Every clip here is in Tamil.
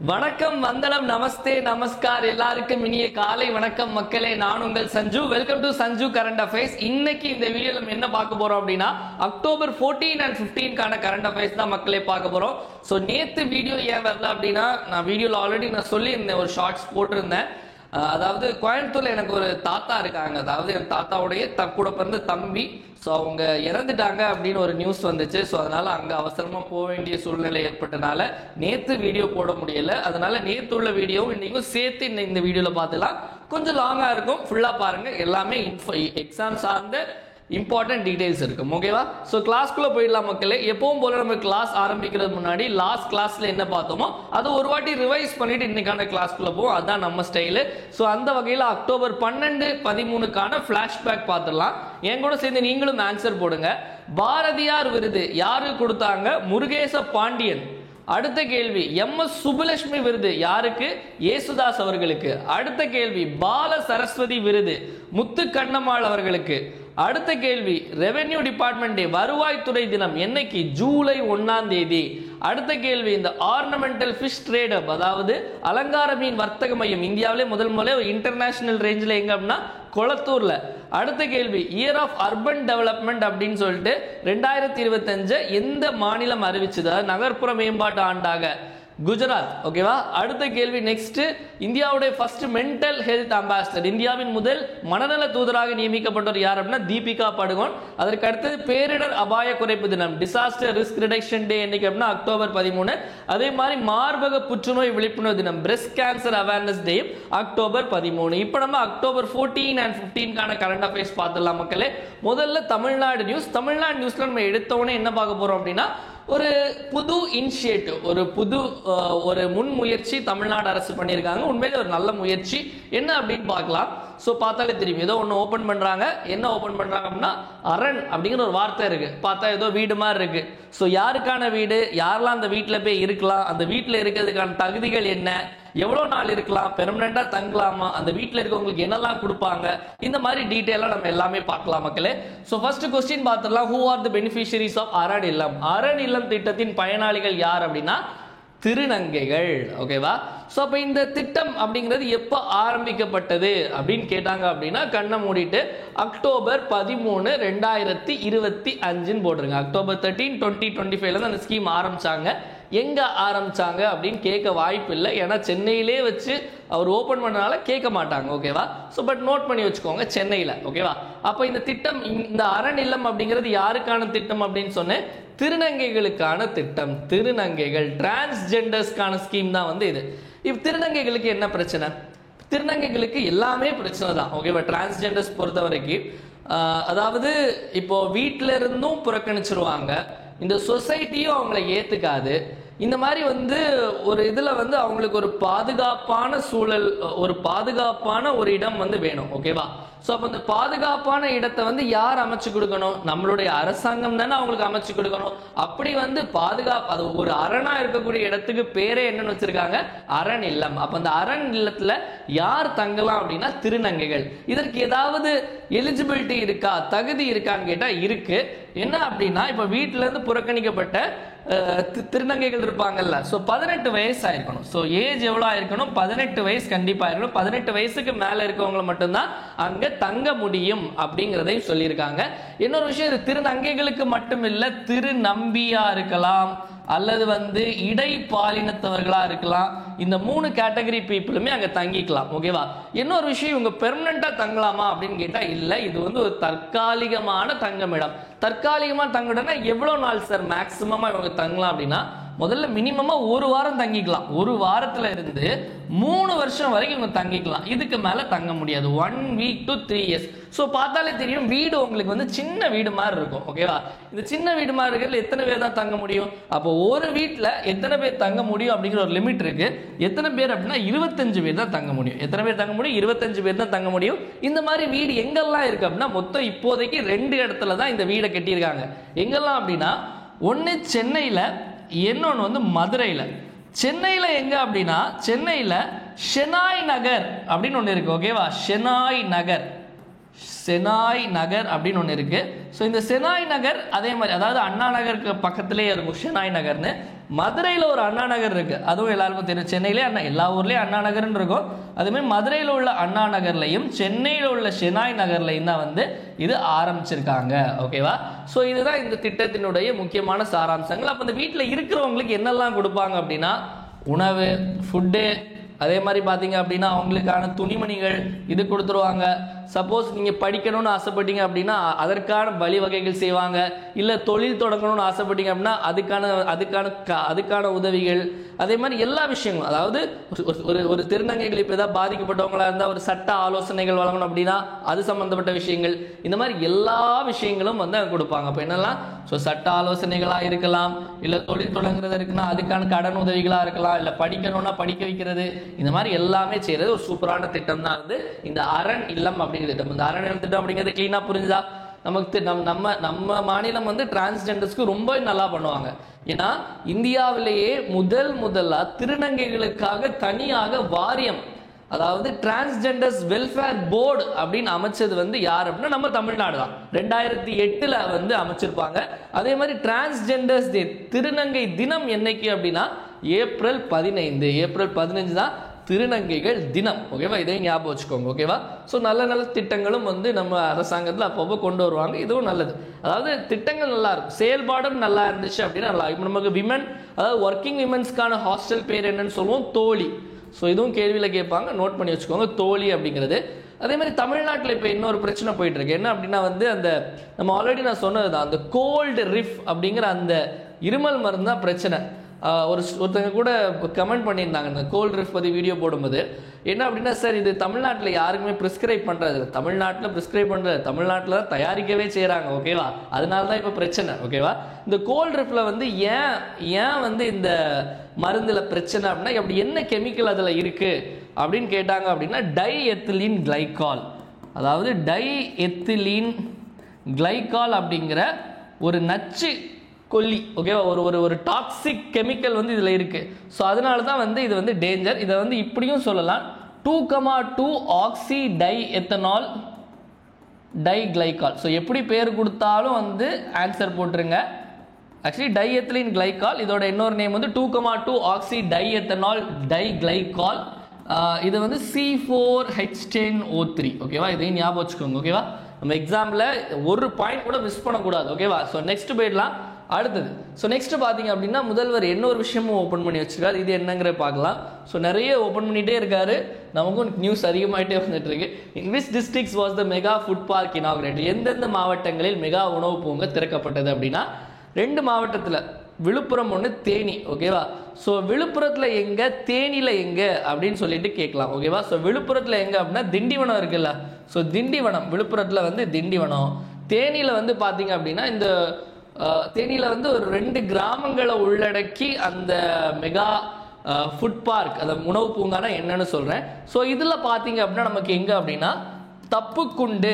வணக்கம், வந்தனம், நமஸ்தே, நமஸ்கார். எல்லாருக்கும் இனிய காலை வணக்கம் மக்களே. நான் உங்கள் Sanju. Welcome to Sanju current affairs. இன்னைக்கு இந்த வீடியோல நம்ம என்ன பார்க்க போறோம் அப்படின்னா October 14 and 15 கரண்ட் அஃபேர்ஸ் தான் மக்களே பார்க்க போறோம். ஸோ நேத்து வீடியோ ஏன் வரல அப்படின்னா, நான் வீடியோல ஆல்ரெடி நான் சொல்லியிருந்தேன், ஒரு ஷார்ட்ஸ் போட்டிருந்தேன். அதாவது கோயம்புத்தூர்ல எனக்கு ஒரு தாத்தா இருக்காங்க. அதாவது என் தாத்தாவுடைய கூட பிறந்த தம்பி. ஸோ அவங்க இறந்துட்டாங்க அப்படின்னு ஒரு நியூஸ் வந்துச்சு. ஸோ அதனால அங்கே அவசரமாக போக வேண்டிய சூழ்நிலை ஏற்பட்டனால நேற்று வீடியோ போட முடியல. அதனால நேற்று உள்ள வீடியோவும் இன்னைக்கும் சேர்த்து இந்த வீடியோவில் பார்த்துலாம். கொஞ்சம் லாங்காக இருக்கும், ஃபுல்லாக பாருங்க. எல்லாமே எக்ஸாம் சார்ந்த இம்பார்ட்டன்ட் டீடைல்ஸ் இருக்கும். ஓகேவா? ஸோ கிளாஸ்க்குள்ள போயிடலாம் மக்களே. எப்பவும் போல நம்ம கிளாஸ் ஆரம்பிக்கிறது முன்னாடி லாஸ்ட் கிளாஸ்ல என்ன பார்த்தோமோ அதை ஒரு வாட்டி ரிவைஸ் பண்ணிட்டு இன்னைக்கான கிளாஸ்க்குள்ள போவோம். அதுதான் நம்ம ஸ்டைலு. ஸோ அந்த வகையில் October 12, 13 ஃபிளாஷ்பேக் பார்த்துடலாம். என் கூட சேர்ந்து நீங்களும் ஆன்சர் போடுங்க. பாரதியார் விருது யாரு கொடுத்தாங்க? முருகேச பாண்டியன். அடுத்த கேள்வி, MS சுப்புலட்சுமி விருது யாருக்கு? ஏசுதாஸ் அவர்களுக்கு. அடுத்த கேள்வி, பால சரஸ்வதி விருது முத்து கண்ணம்மாள் அவர்களுக்கு. அடுத்த கேள்வி, ரெவென்யூ டிபார்ட்மெண்ட் வருவாய்த்துறை தினம் என்னைக்கு? ஜூலை 1. அடுத்த கேள்வி, இந்த ஆர்னமெண்டல் ஃபிஷ் ட்ரேடப், அதாவது அலங்கார மீன் வர்த்தக மையம் இந்தியாவிலே முதல் இன்டர்நேஷனல் ரேஞ்சில் எங்க அப்படின்னா கொளத்தூர்ல. அடுத்த கேள்வி, இயர் ஆஃப் அர்பன் டெவலப்மெண்ட் அப்படின்னு சொல்லிட்டு 2025 எந்த மாநிலம் அறிவிச்சது? நகர்ப்புற மேம்பாட்டு ஆண்டாக குஜராத். ஓகேவா? அடுத்த கேள்வி, நெக்ஸ்ட், இந்தியாவுடைய ஃபர்ஸ்ட் மென்டல் ஹெல்த் அம்பாசிடர், இந்தியாவின் முதல் மனநல தூதராக நியமிக்கப்பட்டவர் யார் அப்படின்னா தீபிகா படுகோன். அதற்கு அடுத்தது பேரிடர் அபாய குறைப்பு தினம், டிசாஸ்டர் ரிஸ்க் ரிடக்ஷன் டே என்னைக்கு அப்படின்னா October 13. அதே மாதிரி மார்பக புற்றுநோய் விழிப்புணர்வு தினம், breast cancer awareness day October 13. இப்போ நம்ம October 14 and 15 கரண்ட் அஃபேர்ஸ் பார்த்துடலாம் மக்களே. முதல்ல தமிழ்நாடு நியூஸ். தமிழ்நாடு நியூஸ்ல நம்ம எடுத்தோடனே என்ன பார்க்க போறோம் அப்படின்னா, ஒரு புது இனிஷியேட்டிவ், ஒரு முன்முயற்சி தமிழ்நாடு அரசு பண்ணியிருக்காங்க. உண்மையிலே ஒரு நல்ல முயற்சி. என்ன அப்படின்னு பார்க்கலாம். ஸோ பார்த்தாலே தெரியும், ஏதோ ஒன்று ஓப்பன் பண்ணுறாங்க. என்ன ஓப்பன் பண்ணுறாங்க அப்படின்னா அரண் அப்படிங்கிற ஒரு வார்த்தை இருக்கு. பார்த்தா ஏதோ வீடு மாதிரி இருக்கு. ஸோ யாருக்கான வீடு, யாரெல்லாம் அந்த வீட்டில் போய் இருக்கலாம், அந்த வீட்டில் இருக்கிறதுக்கான தகுதிகள் என்ன, எவ்வளோ நாள் இருக்கலாம், பெர்மனண்டா தங்கலாமா, அந்த வீட்டில் இருக்கவங்களுக்கு என்னெல்லாம் கொடுப்பாங்க, இந்த மாதிரி டீட்டெயிலாக நம்ம எல்லாமே பார்க்கலாம் மக்களே. ஸோ ஃபர்ஸ்ட் கொஸ்டின் பார்த்துடலாம். Who are the beneficiaries of Aran Illam? அரண் இல்லம் திட்டத்தின் பயனாளிகள் யார் அப்படின்னா திருநங்கைகள். ஓகேவா? ஸோ அப்போ இந்த திட்டம் அப்படிங்கிறது எப்போ ஆரம்பிக்கப்பட்டது அப்படின்னு கேட்டாங்க அப்படின்னா கண்ணை மூடிட்டு October 13, 2025 போட்டுருங்க. October 13, 2025 தான் அந்த ஸ்கீம் ஆரம்பிச்சாங்க. எங்க ஆரம்பிச்சாங்க அப்படின்னு கேட்க வாய்ப்பு இல்லை. ஏன்னா சென்னையிலே வச்சு அவர் ஓபன் பண்ணனால கேட்க மாட்டாங்க. ஓகேவா? ஸோ பட் நோட் பண்ணி வச்சுக்கோங்க, சென்னையில். ஓகேவா? அப்போ இந்த திட்டம், இந்த அரண் இல்லம் அப்படிங்கிறது யாருக்கான திட்டம் அப்படின்னு சொன்னேன்? திருநங்கைகளுக்கான திட்டம். திருநங்கைகள், டிரான்ஸ்ஜெண்டர்ஸ்க்கான ஸ்கீம் தான் இது. இப்போ திருநங்கைகளுக்கு என்ன பிரச்சனை? திருநங்கைகளுக்கு எல்லாமே பிரச்சனை தான். ஓகேவா? டிரான்ஸ்ஜெண்டர்ஸ் பொறுத்த வரைக்கும் அதாவது இப்போ வீட்டில இருந்தும் புறக்கணிச்சிருவாங்க, இந்த சொசைட்டியும் அவங்கள ஏத்துக்காது. இந்த மாதிரி ஒரு இதுல அவங்களுக்கு ஒரு பாதுகாப்பான சூழல், ஒரு பாதுகாப்பான ஒரு இடம் வேணும். ஓகேவா? ஸோ அப்போ அந்த பாதுகாப்பான இடத்தை யார் அமைச்சு கொடுக்கணும்? நம்மளுடைய அரசாங்கம் தானே அவங்களுக்கு அமைச்சு கொடுக்கணும். அப்படி பாதுகாப்பு, அது ஒரு அரணா இருக்கக்கூடிய இடத்துக்கு பேரே என்னன்னு வச்சிருக்காங்க? அரண் இல்லம். அப்ப அந்த அரண் இல்லத்துல யார் தங்கலாம் அப்படின்னா திருநங்கைகள். இதற்கு ஏதாவது எலிஜிபிலிட்டி இருக்கா, தகுதி இருக்கான்னு கேட்டா இருக்கு. என்ன அப்படின்னா, இப்ப வீட்டுல இருந்து புறக்கணிக்கப்பட்ட திருநங்கைகள் இருப்பாங்கல்ல, ஸோ 18 வயசு ஆயிருக்கணும். ஸோ ஏஜ் எவ்வளோ ஆயிருக்கணும்? 18 வயசு கண்டிப்பா இருக்கணும். 18 வயசுக்கு மேல இருக்கவங்க மட்டும்தான் அங்க தங்க முடியும் அப்படிங்கிறதையும் சொல்லியிருக்காங்க. இன்னொரு விஷயம், இது திருநங்கைகளுக்கு மட்டும் இல்ல, திருநம்பியா இருக்கலாம் அல்லது இடை பாலினத்தவர்களா இருக்கலாம். இந்த 3 கேட்டகரி பீப்புளுமே அங்க தங்கிக்கலாம். ஓகேவா? இன்னொரு விஷயம், இவங்க பெர்மனண்டா தங்கலாமா அப்படின்னு கேட்டா இல்ல. இது ஒரு தற்காலிகமான தங்கமிடம். தற்காலிகமா தங்கிடனா எவ்வளவு நாள் சார் மேக்சிமமா இவங்க தங்கலாம் அப்படின்னா, முதல்ல மினிமமா 1 வாரம் தங்கிக்கலாம். 1 வாரத்துல இருந்து 3 வருஷம் வரைக்கும் இவங்க தங்கிக்கலாம். இதுக்கு மேல தங்க முடியாது. 1 week to 3 years. ஸோ பார்த்தாலே தெரியும், வீடு உங்களுக்கு சின்ன வீடு மாதிரி இருக்கும். ஓகேவா? இந்த சின்ன வீடு மாதிரி இருக்கிறதுல எத்தனை பேர் தான் தங்க முடியும்? அப்போ ஒரு வீட்டில் எத்தனை பேர் தங்க முடியும் அப்படிங்கிற ஒரு லிமிட் இருக்கு. எத்தனை பேர் அப்படின்னா 25 பேர் தான் தங்க முடியும். எத்தனை பேர் தங்க முடியும்? 25 பேர் தான் தங்க முடியும். இந்த மாதிரி வீடு எங்கெல்லாம் இருக்கு அப்படின்னா, மொத்தம் இப்போதைக்கு 2 இடத்துல தான் இந்த வீடை கட்டியிருக்காங்க. எங்கெல்லாம் அப்படின்னா, ஒன்று சென்னையில், இன்னொன்று மதுரையில். சென்னையில் எங்க அப்படின்னா, சென்னையில் ஷெனாய் நகர் அப்படின்னு ஒன்று இருக்கு. ஓகேவா? ஷெனாய் நகர். செனாய் நகர் அப்படின்னு ஒன்று இருக்கு. ஸோ இந்த செனாய் நகர் அதே மாதிரி, அதாவது அண்ணா நகருக்கு பக்கத்திலேயே இருக்கும் செனாய் நகர்னு. மதுரையில் ஒரு அண்ணா நகர் இருக்கு, அதுவும் எல்லாருக்கும் தெரியும். சென்னையிலே எல்லா ஊர்லேயும் அண்ணா நகர்னு இருக்கும். அதேமாதிரி மதுரையில் உள்ள அண்ணா நகர்லையும் சென்னையில் உள்ள செனாய் நகர்லையும் தான் வந்து இது ஆரம்பிச்சிருக்காங்க. ஓகேவா? ஸோ இதுதான் இந்த திட்டத்தினுடைய முக்கியமான சாராம்சங்கள். அப்போ இந்த வீட்டில் இருக்கிறவங்களுக்கு என்னெல்லாம் கொடுப்பாங்க அப்படின்னா, உணவு, ஃபுட்டு, அதே மாதிரி பார்த்தீங்க அப்படின்னா அவங்களுக்கான துணிமணிகள் இது கொடுத்துருவாங்க. சப்போஸ் நீங்கள் படிக்கணும்னு ஆசைப்பட்டீங்க அப்படின்னா அதற்கான வழிவகைகள் செய்வாங்க. இல்லை தொழில் தொடங்கணும்னு ஆசைப்பட்டீங்க அப்படின்னா அதுக்கான உதவிகள், அதே மாதிரி எல்லா விஷயங்களும். அதாவது ஒரு திருநங்கைகள் இப்போ ஏதாவது பாதிக்கப்பட்டவங்களா இருந்தால் ஒரு சட்ட ஆலோசனைகள் வழங்கணும் அப்படின்னா அது சம்மந்தப்பட்ட விஷயங்கள், இந்த மாதிரி எல்லா விஷயங்களும் வந்து அங்கே கொடுப்பாங்க. அப்போ என்னெல்லாம், ஸோ சட்ட ஆலோசனைகளாக இருக்கலாம், இல்லை தொழில் தொடங்குறது இருக்குன்னா அதுக்கான கடன் உதவிகளாக இருக்கலாம், இல்லை படிக்கணும்னா படிக்க வைக்கிறது, இந்த மாதிரி எல்லாமே செய்யறது ஒரு சூப்பரான திட்டம் தான் வந்து இந்த அரண் இல்லம் அப்படிங்கிற திட்டம். இந்த அரண் இல்லம் திட்டம் அப்படிங்கிறது கிளீனா புரிஞ்சுதா? நமக்கு நம்ம மாநிலம் வந்து டிரான்ஸ்ஜெண்டர்ஸ்க்கு ரொம்ப நல்லா பண்ணுவாங்க. ஏன்னா இந்தியாவிலேயே முதலா திருநங்கைகளுக்காக தனியாக வாரியம், அதாவது டிரான்ஸ்ஜெண்டர்ஸ் வெல்ஃபேர் போர்டு அப்படின்னு அமைச்சது வந்து யார் அப்படின்னா நம்ம தமிழ்நாடு தான். 2008 வந்து அமைச்சிருப்பாங்க. அதே மாதிரி டிரான்ஸ்ஜெண்டர்ஸ் டே, திருநங்கை தினம் என்னைக்கு அப்படின்னா ஏப்ரல் 15 தான் திருநங்கைகள் தினம். ஓகேவா? இதையும் ஞாபகம் வச்சுக்கோங்க. ஓகேவா? ஸோ நல்ல திட்டங்களும் வந்து நம்ம அரசாங்கத்தில் அப்பப்போ கொண்டு வருவாங்க. இதுவும் நல்லது. அதாவது திட்டங்கள் நல்லா இருக்கும், செயல்பாடும் நல்லா இருந்துச்சு அப்படின்னா நல்லா. இப்போ நமக்கு விமன், அதாவது ஒர்க்கிங் விமன்ஸ்க்கான ஹாஸ்டல் பேர் என்னன்னு சொல்லுவோம், தோழி. ஸோ இதுவும் கேள்வியில் கேட்பாங்க, நோட் பண்ணி வச்சுக்கோங்க, தோழி அப்படிங்கிறது. அதே மாதிரி தமிழ்நாட்டில் இப்போ இன்னொரு பிரச்சனை போயிட்டு இருக்கு. என்ன அப்படின்னா வந்து அந்த நம்ம ஆல்ரெடி நான் சொன்னது தான், அந்த கோல்டு ரிஃப் அப்படிங்கிற அந்த இருமல் மருந்து தான் பிரச்சனை. ஒருத்தங்க கூட கமெண்ட் பண்ணியிருந்தாங்க இந்த கோல்ட் ரிஃப் பற்றி வீடியோ போடும்போது. என்ன அப்படின்னா, சார் இது தமிழ்நாட்டில் யாருக்குமே ப்ரிஸ்கிரைப் பண்ணுறது, தமிழ்நாட்டில் ப்ரிஸ்கிரைப் பண்ணுறது, தமிழ்நாட்டில் தான் தயாரிக்கவே செய்கிறாங்க. ஓகேவா? அதனால தான் இப்போ பிரச்சனை. ஓகேவா? இந்த கோல்ட் ரிஃப்பில் வந்து ஏன் வந்து இந்த மருந்தில் பிரச்சனை அப்படின்னா, அப்படி என்ன கெமிக்கல் அதில் இருக்குது அப்படின்னு கேட்டாங்க அப்படின்னா டை எத்திலீன் கிளைகால், அதாவது டை எத்திலீன் கிளைகால் அப்படிங்கிற ஒரு நச்சு கொல்லி. ஓகேவா? ஒரு டாக்ஸிக் கெமிக்கல் வந்து இதில் இருக்குது. ஸோ அதனால தான் வந்து இது வந்து டேஞ்சர். இதை வந்து இப்படியும் சொல்லலாம், 2,2 oxy di ethanol di glycol. So எப்படி பேர் கொடுத்தாலும் வந்து ஆன்சர் போட்டுருங்க. ஆக்சுவலி டை எத்திலீன் கிளைகால், இதோட இன்னொரு நேம் வந்து 2,2 oxy di ethanol di glycol. இது வந்து C4H10O3. ஓகேவா? இதையும் ஞாபகம் வச்சுக்கோங்க. ஓகேவா? நம்ம எக்ஸாமில் ஒரு பாயிண்ட் கூட மிஸ் பண்ணக்கூடாது. ஓகேவா? ஸோ நெக்ஸ்ட் போயிடலாம். அடுத்தது, ஸோ நெக்ஸ்ட் பார்த்தீங்க அப்படின்னா முதல்வர் இன்னொரு விஷயமும் ஓப்பன் பண்ணி வச்சிருக்காரு. இது என்னங்கிற பார்க்கலாம். ஸோ நிறைய ஓப்பன் பண்ணிகிட்டே இருக்காரு, நமக்கும் நியூஸ் அதிகமாகிட்டே வந்துட்டு இருக்கு. In which districts was the mega food park inaugurate? எந்தெந்த மாவட்டங்களில் மெகா உணவு பூங்கா திறக்கப்பட்டது அப்படின்னா 2 மாவட்டத்தில், விழுப்புரம் ஒன்று, தேனி. ஓகேவா? ஸோ விழுப்புரத்தில் எங்கே, தேனியில் எங்கே அப்படின்னு சொல்லிட்டு கேட்கலாம். ஓகேவா? ஸோ விழுப்புரத்தில் எங்கே அப்படின்னா திண்டிவனம் இருக்குல்ல, ஸோ திண்டிவனம், விழுப்புரத்தில் வந்து திண்டிவனம். தேனியில் வந்து பார்த்தீங்க அப்படின்னா இந்த தேனியில் வந்து ஒரு 2 கிராமங்களை உள்ளடக்கி அந்த மெகா ஃபுட் பார்க், அந்த உணவு பூங்கானா என்னன்னு சொல்கிறேன். ஸோ இதில் பார்த்தீங்க அப்படின்னா நமக்கு எங்கே அப்படின்னா தப்புக்குண்டு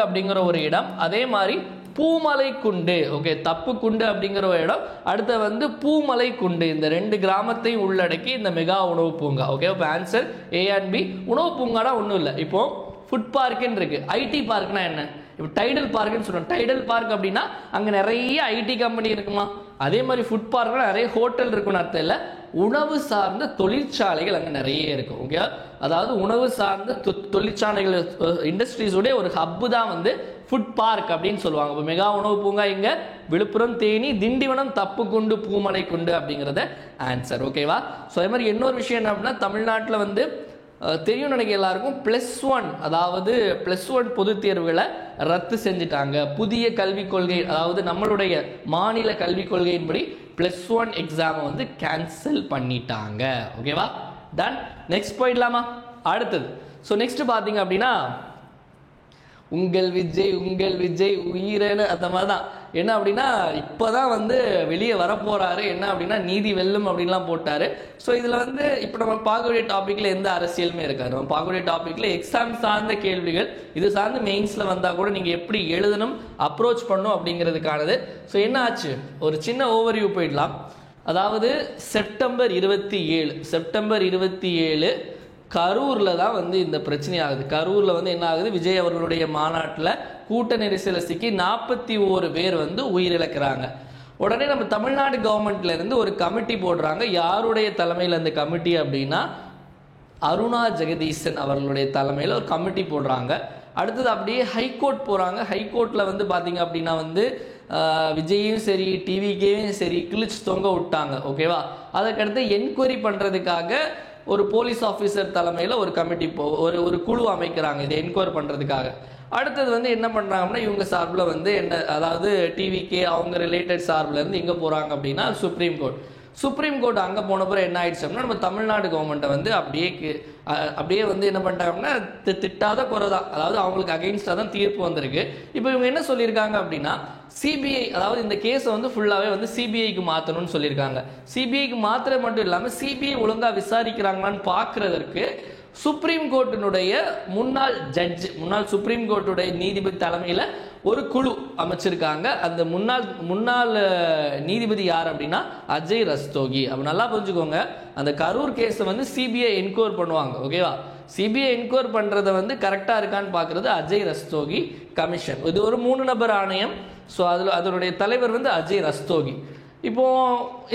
அப்படிங்கிற ஒரு இடம், அதே மாதிரி பூமலைக்குண்டு. ஓகே, தப்புக்குண்டு அப்படிங்கிற ஒரு இடம், அடுத்த வந்து பூமலைக்குண்டு. இந்த 2 கிராமத்தையும் உள்ளடக்கி இந்த மெகா உணவு பூங்கா. ஓகே, இப்போ ஆன்சர் A and B. உணவு பூங்கானா ஒன்றும் இல்லை. இப்போ ஃபுட் பார்க்குன்னு இருக்கு. ஐடி பார்க்னா என்ன? இப்போ டைடல் பார்க்குன்னு சொல்கிறோம். டைடல் பார்க் அப்படின்னா அங்கே நிறைய ஐடி கம்பெனி இருக்குமா, அதே மாதிரி ஃபுட் பார்க்னா நிறைய ஹோட்டல் இருக்குன்னு அர்த்தம் இல்லை, உணவு சார்ந்த தொழிற்சாலைகள் அங்கே நிறைய இருக்கும். ஓகே, அதாவது உணவு சார்ந்த தொழிற்சாலைகள், இண்டஸ்ட்ரீஸோடைய ஒரு ஹப்பு தான் வந்து ஃபுட் பார்க் அப்படின்னு சொல்லுவாங்க. இப்போ மெகா உணவு பூங்கா இங்கே விழுப்புரம், தேனி, திண்டிவனம், தப்புக்குண்டு, பூமலைக்குண்டு அப்படிங்கிறத ஆன்சர். ஓகேவா? ஸோ அதே மாதிரி இன்னொரு விஷயம் என்ன அப்படின்னா, தமிழ்நாட்டில் வந்து தெரியும் நினைக்க எல்லாருக்கும் +1, அதாவது +1 பொதுத் தேர்வுகளை ரத்து செஞ்சுட்டாங்க. புதிய கல்விக் கொள்கை, அதாவது நம்மளுடைய மாநில கல்விக் கொள்கையின்படி +1 எக்ஸாமை வந்து கேன்சல் பண்ணிட்டாங்க. ஓகேவா? டன். நெக்ஸ்ட் போயிடலாமா? அடுத்தது, ஸோ நெக்ஸ்ட் பார்த்தீங்க அப்படின்னா உங்கள் விஜய் உயிரேன்னு அந்த மாதிரி தான். என்ன அப்படின்னா இப்போதான் வந்து வெளியே வரப்போறாரு. என்ன அப்படின்னா நீதி வெல்லும் அப்படின்லாம் போட்டாரு. ஸோ இதில் வந்து இப்போ நம்ம பார்க்கக்கூடிய டாப்பிக்கில் எந்த அரசியலுமே இருக்காது. நம்ம பார்க்கக்கூடிய டாப்பிக்கில் எக்ஸாம் சார்ந்த கேள்விகள், இது சார்ந்து மெயின்ஸில் வந்தால் கூட நீங்கள் எப்படி எழுதணும், அப்ரோச் பண்ணணும் அப்படிங்கிறதுக்கானது. ஸோ என்ன ஆச்சு, ஒரு சின்ன ஓவர்வியூ போயிடலாம். அதாவது செப்டம்பர் 27 கரூரில் தான் வந்து இந்த பிரச்சனை ஆகுது. கரூரில் வந்து என்ன ஆகுது, விஜய் அவர்களுடைய மாநாட்டில் கூட்ட நெரிசலை சிக்கி 41 பேர் வந்து உயிரிழக்கிறாங்க. உடனே நம்ம தமிழ்நாடு கவர்மெண்ட்ல இருந்து ஒரு கமிட்டி போடுறாங்க. யாருடைய தலைமையில் அந்த கமிட்டி அப்படின்னா அருணா ஜெகதீசன் அவர்களுடைய தலைமையில் ஒரு கமிட்டி போடுறாங்க. அடுத்தது அப்படியே ஹைகோர்ட் போகிறாங்க. ஹைகோர்ட்டில் வந்து பார்த்தீங்க அப்படின்னா வந்து விஜயும் சரி டிவிகேயும் சரி கிழிச்சு தொங்க விட்டாங்க. ஓகேவா? அதுக்கடுத்து என்கொயரி பண்ணுறதுக்காக ஒரு போலீஸ் ஆஃபீஸர் தலைமையில் ஒரு கமிட்டி ஒரு குழு அமைக்கிறாங்க இதை என்கொயரி பண்ணுறதுக்காக. அடுத்தது வந்து என்ன பண்ணுறாங்கன்னா இவங்க சார்பில் வந்து என்ன, அதாவது டிவிகே அவங்க ரிலேட்டட் சார்பில் இருந்து எங்கே போகிறாங்க அப்படின்னா சுப்ரீம் கோர்ட் அங்கே போனப்பறம் என்ன ஆயிடுச்சு அப்படின்னா நம்ம தமிழ்நாடு கவர்மெண்ட்டை வந்து அப்படியே வந்து என்ன பண்ணிட்டாங்கன்னா திட்டாத குறை தான், அதாவது அவங்களுக்கு அகெயின்ஸ்டாக தான் தீர்ப்பு வந்திருக்கு. இப்போ இவங்க என்ன சொல்லியிருக்காங்க அப்படின்னா சிபிஐ, அதாவது இந்த கேஸை வந்து ஃபுல்லாகவே வந்து சிபிஐக்கு மாற்றணும்னு சொல்லியிருக்காங்க. சிபிஐக்கு மாத்திர மட்டும் இல்லாமல் சிபிஐ ஒழுங்காக விசாரிக்கிறாங்களான்னு பார்க்குறதற்கு சுப்ரீம் கோர்ட்டினுடைய முன்னாள் சுப்ரீம் கோர்ட்டுடைய நீதிபதி தலைமையில் ஒரு குழு அமைச்சிருக்காங்க. அந்த முன்னாள் நீதிபதி யார் அப்படின்னா அஜய் ரஸ்தோகி. அப்போ நல்லா புரிஞ்சுக்கோங்க, அந்த கரூர் கேஸை வந்து சிபிஐ என்கொயர் பண்ணுவாங்க. ஓகேவா? சிபிஐ என்கொயர் பண்ணுறதை வந்து கரெக்டாக இருக்கான்னு பார்க்குறது அஜய் ரஸ்தோகி கமிஷன். இது ஒரு 3 நபர் ஆணையம். ஸோ அதனுடைய தலைவர் வந்து அஜய் ரஸ்தோகி. இப்போ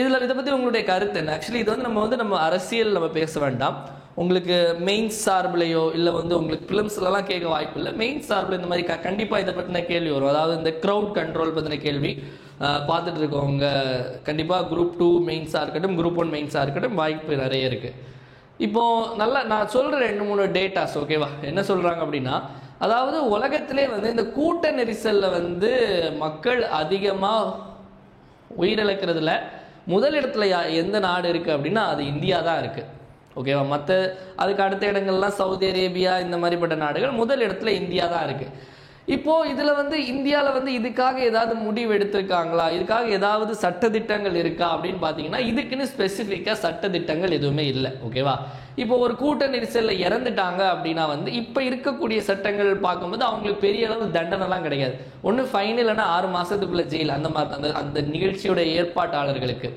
இதை பற்றி உங்களுடைய கருத்து என்ன? ஆக்சுவலி இது வந்து நம்ம அரசியல் நம்ம பேச வேண்டாம். உங்களுக்கு மெயின்ஸ் சார்பிலையோ இல்லை வந்து உங்களுக்கு ஃபிலிம்ஸ்லாம் கேட்க வாய்ப்பு இல்லை. மெயின்ஸ் சார்பில் இந்த மாதிரி கண்டிப்பாக இதை பற்றின கேள்வி வரும். அதாவது இந்த க்ரௌட் கண்ட்ரோல் பற்றின கேள்வி பார்த்துட்டு இருக்கவங்க கண்டிப்பாக குரூப் 2 மெயின்ஸாக இருக்கட்டும், குரூப் 1 மெயின்ஸாக இருக்கட்டும் வாய்ப்பு நிறைய இருக்குது. இப்போது நல்லா நான் சொல்கிற 2-3 டேட்டாஸ். ஓகேவா? என்ன சொல்கிறாங்க அப்படின்னா, அதாவது உலகத்திலே வந்து இந்த கூட்ட நெரிசலில் வந்து மக்கள் அதிகமாக உயிரிழக்கிறதுல முதல் இடத்துல எந்த நாடு இருக்குது அப்படின்னா அது இந்தியா தான் இருக்குது. ஓகேவா? மற்ற அதுக்கு அடுத்த இடங்கள்லாம் சவுதி அரேபியா இந்த மாதிரிப்பட்ட நாடுகள், முதல் இடத்துல இந்தியா தான் இருக்குது. இப்போது இதில் வந்து இந்தியாவில் வந்து இதுக்காக ஏதாவது முடிவு எடுத்திருக்காங்களா, இதுக்காக ஏதாவது சட்டத்திட்டங்கள் இருக்கா அப்படின்னு பார்த்தீங்கன்னா இதுக்குன்னு ஸ்பெசிஃபிக்காக சட்டத்திட்டங்கள் எதுவுமே இல்லை. ஓகேவா? இப்போ ஒரு கூட்ட நெரிசலில் இறந்துட்டாங்க அப்படின்னா வந்து இப்போ இருக்கக்கூடிய சட்டங்கள் பார்க்கும்போது அவங்களுக்கு பெரிய அளவு தண்டனைலாம் கிடையாது. ஒன்று ஃபைன் இல்லைன்னா 6 மாதத்துக்குள்ள ஜெயில், அந்த மாதிரி அந்த நிகழ்ச்சியோட ஏற்பாட்டாளர்களுக்கு.